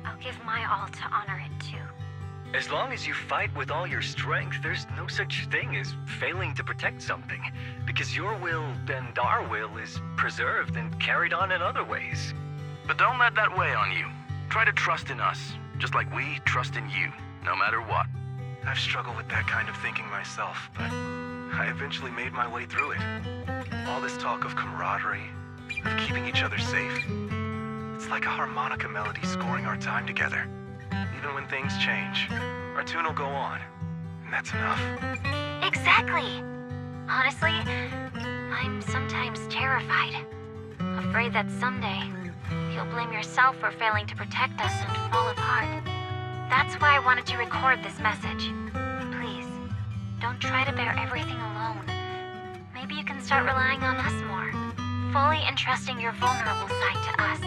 I'll give my all to honor it too. As long as you fight with all your strength, there's no such thing as failing to protect something, because your will and our will is preserved and carried on in other ways. But don't let that weigh on you. Try to trust in us, just like we trust in you, no matter what. I've struggled with that kind of thinking myself, but I eventually made my way through it. All this talk of camaraderie, of keeping each other safe, it's like a harmonica melody scoring our time together. Even when things change, our tune will go on, and that's enough. Exactly. Honestly, I'm sometimes terrified. Afraid that someday, you'll blame yourself for failing to protect us and fall apart. That's why I wanted to record this message. Please, don't try to bear everything alone. Maybe you can start relying on us more, fully entrusting your vulnerable side to us.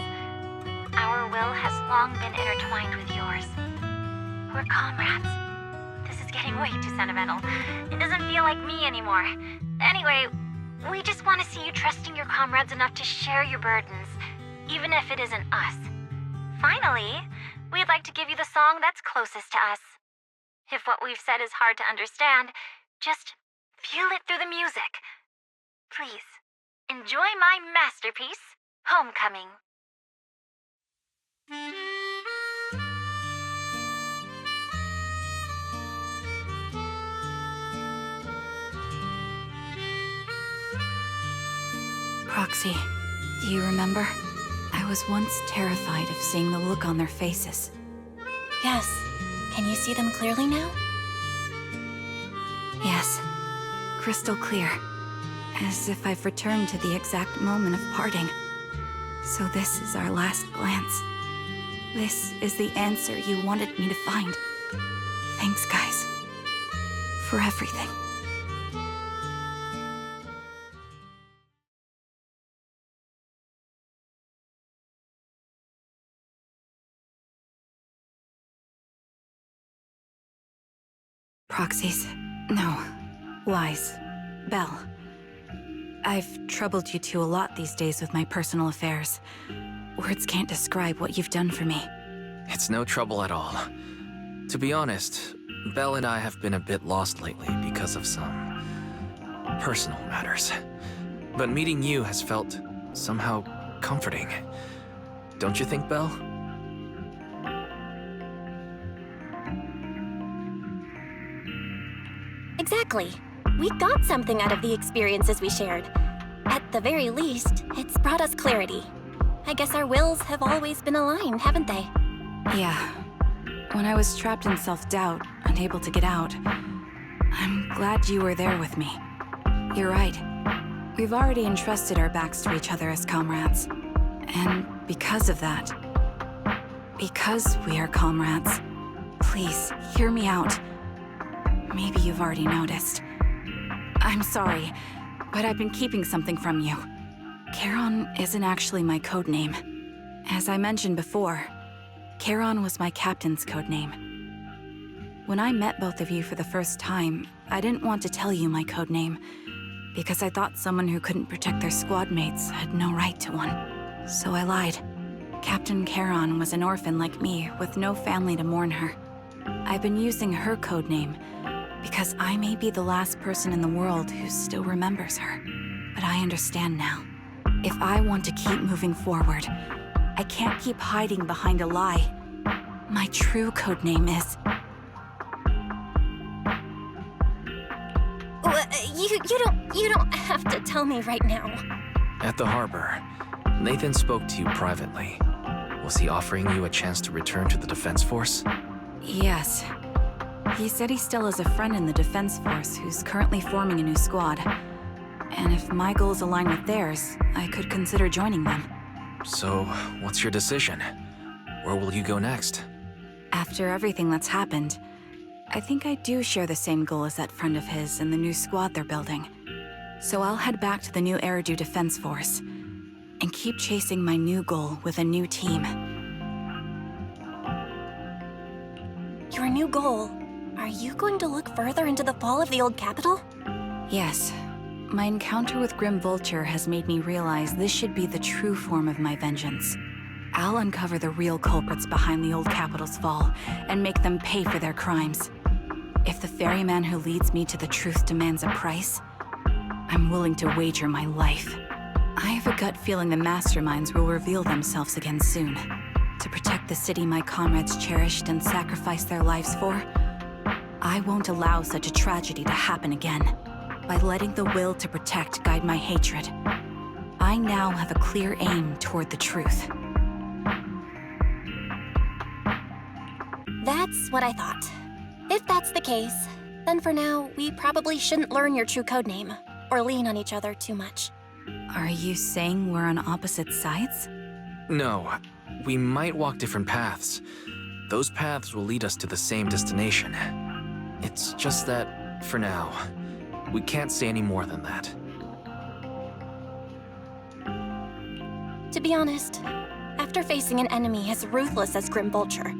Our will has long been intertwined with yours. We're comrades. This is getting way too sentimental. It doesn't feel like me anymore. Anyway, we just want to see you trusting your comrades enough to share your burdens, even if it isn't us. Finally, we'd like to give you the song that's closest to us. If what we've said is hard to understand, just feel it through the music. Please, enjoy my masterpiece, Homecoming. Proxy, do you remember? I was once terrified of seeing the look on their faces. Yes. Can you see them clearly now? Yes. Crystal clear. As if I've returned to the exact moment of parting. So this is our last glance. This is the answer you wanted me to find. Thanks, guys. For everything. Proxies. No. Wise. Belle. I've troubled you two a lot these days with my personal affairs. Words can't describe what you've done for me. It's no trouble at all. To be honest, Belle and I have been a bit lost lately because of some personal matters. But meeting you has felt somehow comforting. Don't you think, Belle? Exactly. We got something out of the experiences we shared. At the very least, it's brought us clarity. I guess our wills have always been aligned, haven't they? Yeah. When I was trapped in self-doubt, unable to get out, I'm glad you were there with me. You're right. We've already entrusted our backs to each other as comrades. And because of that, because we are comrades, please, hear me out. Maybe you've already noticed. I'm sorry, but I've been keeping something from you. Charon isn't actually my code name. As I mentioned before, Charon was my captain's code name. When I met both of you for the first time, I didn't want to tell you my code name, because I thought someone who couldn't protect their squad mates had no right to one. So I lied. Captain Charon was an orphan like me, with no family to mourn her. I've been using her code name, because I may be the last person in the world who still remembers her. But I understand now. If I want to keep moving forward, I can't keep hiding behind a lie. My true code name is... You don't have to tell me right now. At the harbor, Nathan spoke to you privately. Was he offering you a chance to return to the Defense Force? Yes. He said he still has a friend in the Defense Force who's currently forming a new squad. And if my goals align with theirs, I could consider joining them. So, what's your decision? Where will you go next? After everything that's happened, I think I do share the same goal as that friend of his in the new squad they're building. So I'll head back to the new Eridu Defense Force and keep chasing my new goal with a new team. Your new goal? Are you going to look further into the fall of the old capital? Yes. My encounter with Grim Vulture has made me realize this should be the true form of my vengeance. I'll uncover the real culprits behind the old capital's fall and make them pay for their crimes. If the ferryman who leads me to the truth demands a price, I'm willing to wager my life. I have a gut feeling the masterminds will reveal themselves again soon. To protect the city my comrades cherished and sacrificed their lives for, I won't allow such a tragedy to happen again. By letting the will to protect guide my hatred, I now have a clear aim toward the truth. That's what I thought. If that's the case, then for now, we probably shouldn't learn your true codename, or lean on each other too much. Are you saying we're on opposite sides? No, we might walk different paths. Those paths will lead us to the same destination. It's just that, for now, we can't say any more than that. To be honest, after facing an enemy as ruthless as Grim Vulture,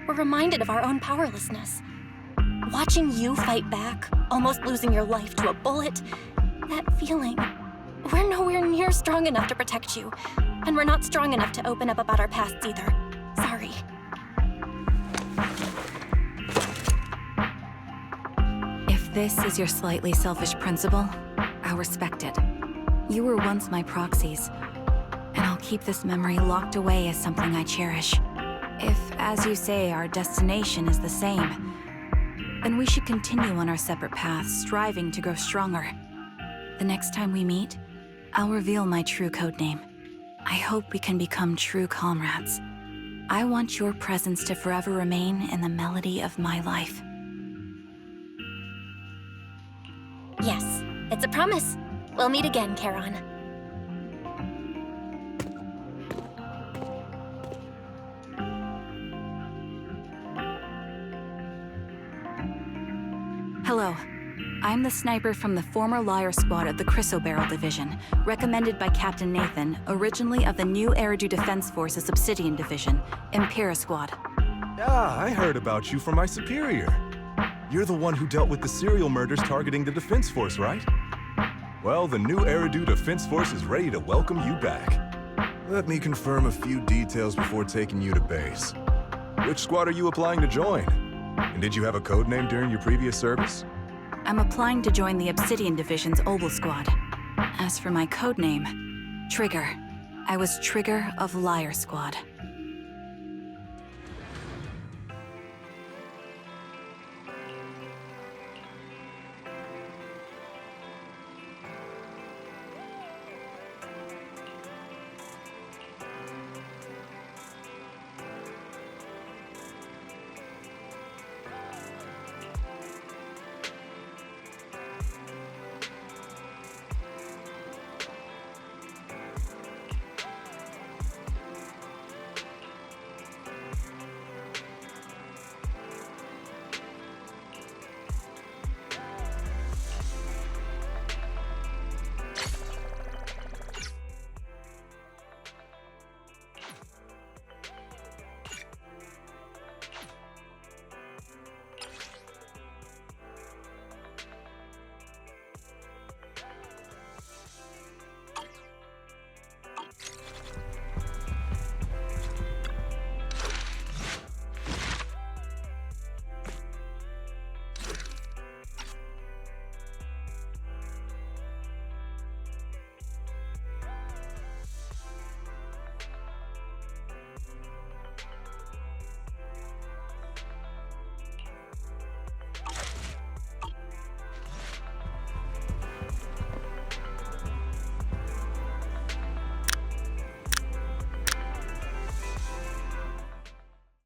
we're reminded of our own powerlessness. Watching you fight back, almost losing your life to a bullet, that feeling. We're nowhere near strong enough to protect you, and we're not strong enough to open up about our pasts either. Sorry. If this is your slightly selfish principle, I'll respect it. You were once my proxies, and I'll keep this memory locked away as something I cherish. If, as you say, our destination is the same, then we should continue on our separate paths, striving to grow stronger. The next time we meet, I'll reveal my true codename. I hope we can become true comrades. I want your presence to forever remain in the melody of my life. Yes, it's a promise. We'll meet again, Charon. Hello. I'm the sniper from the former Liar Squad of the Chrysoberyl Division, recommended by Captain Nathan, originally of the new Eridu Defense Force's Obsidian Division, Impera Squad. Ah, I heard about you from my superior. You're the one who dealt with the serial murders targeting the Defense Force, right? Well, the new Eridu Defense Force is ready to welcome you back. Let me confirm a few details before taking you to base. Which squad are you applying to join? And did you have a code name during your previous service? I'm applying to join the Obsidian Division's Obel Squad. As for my code name, Trigger. I was Trigger of Liar Squad.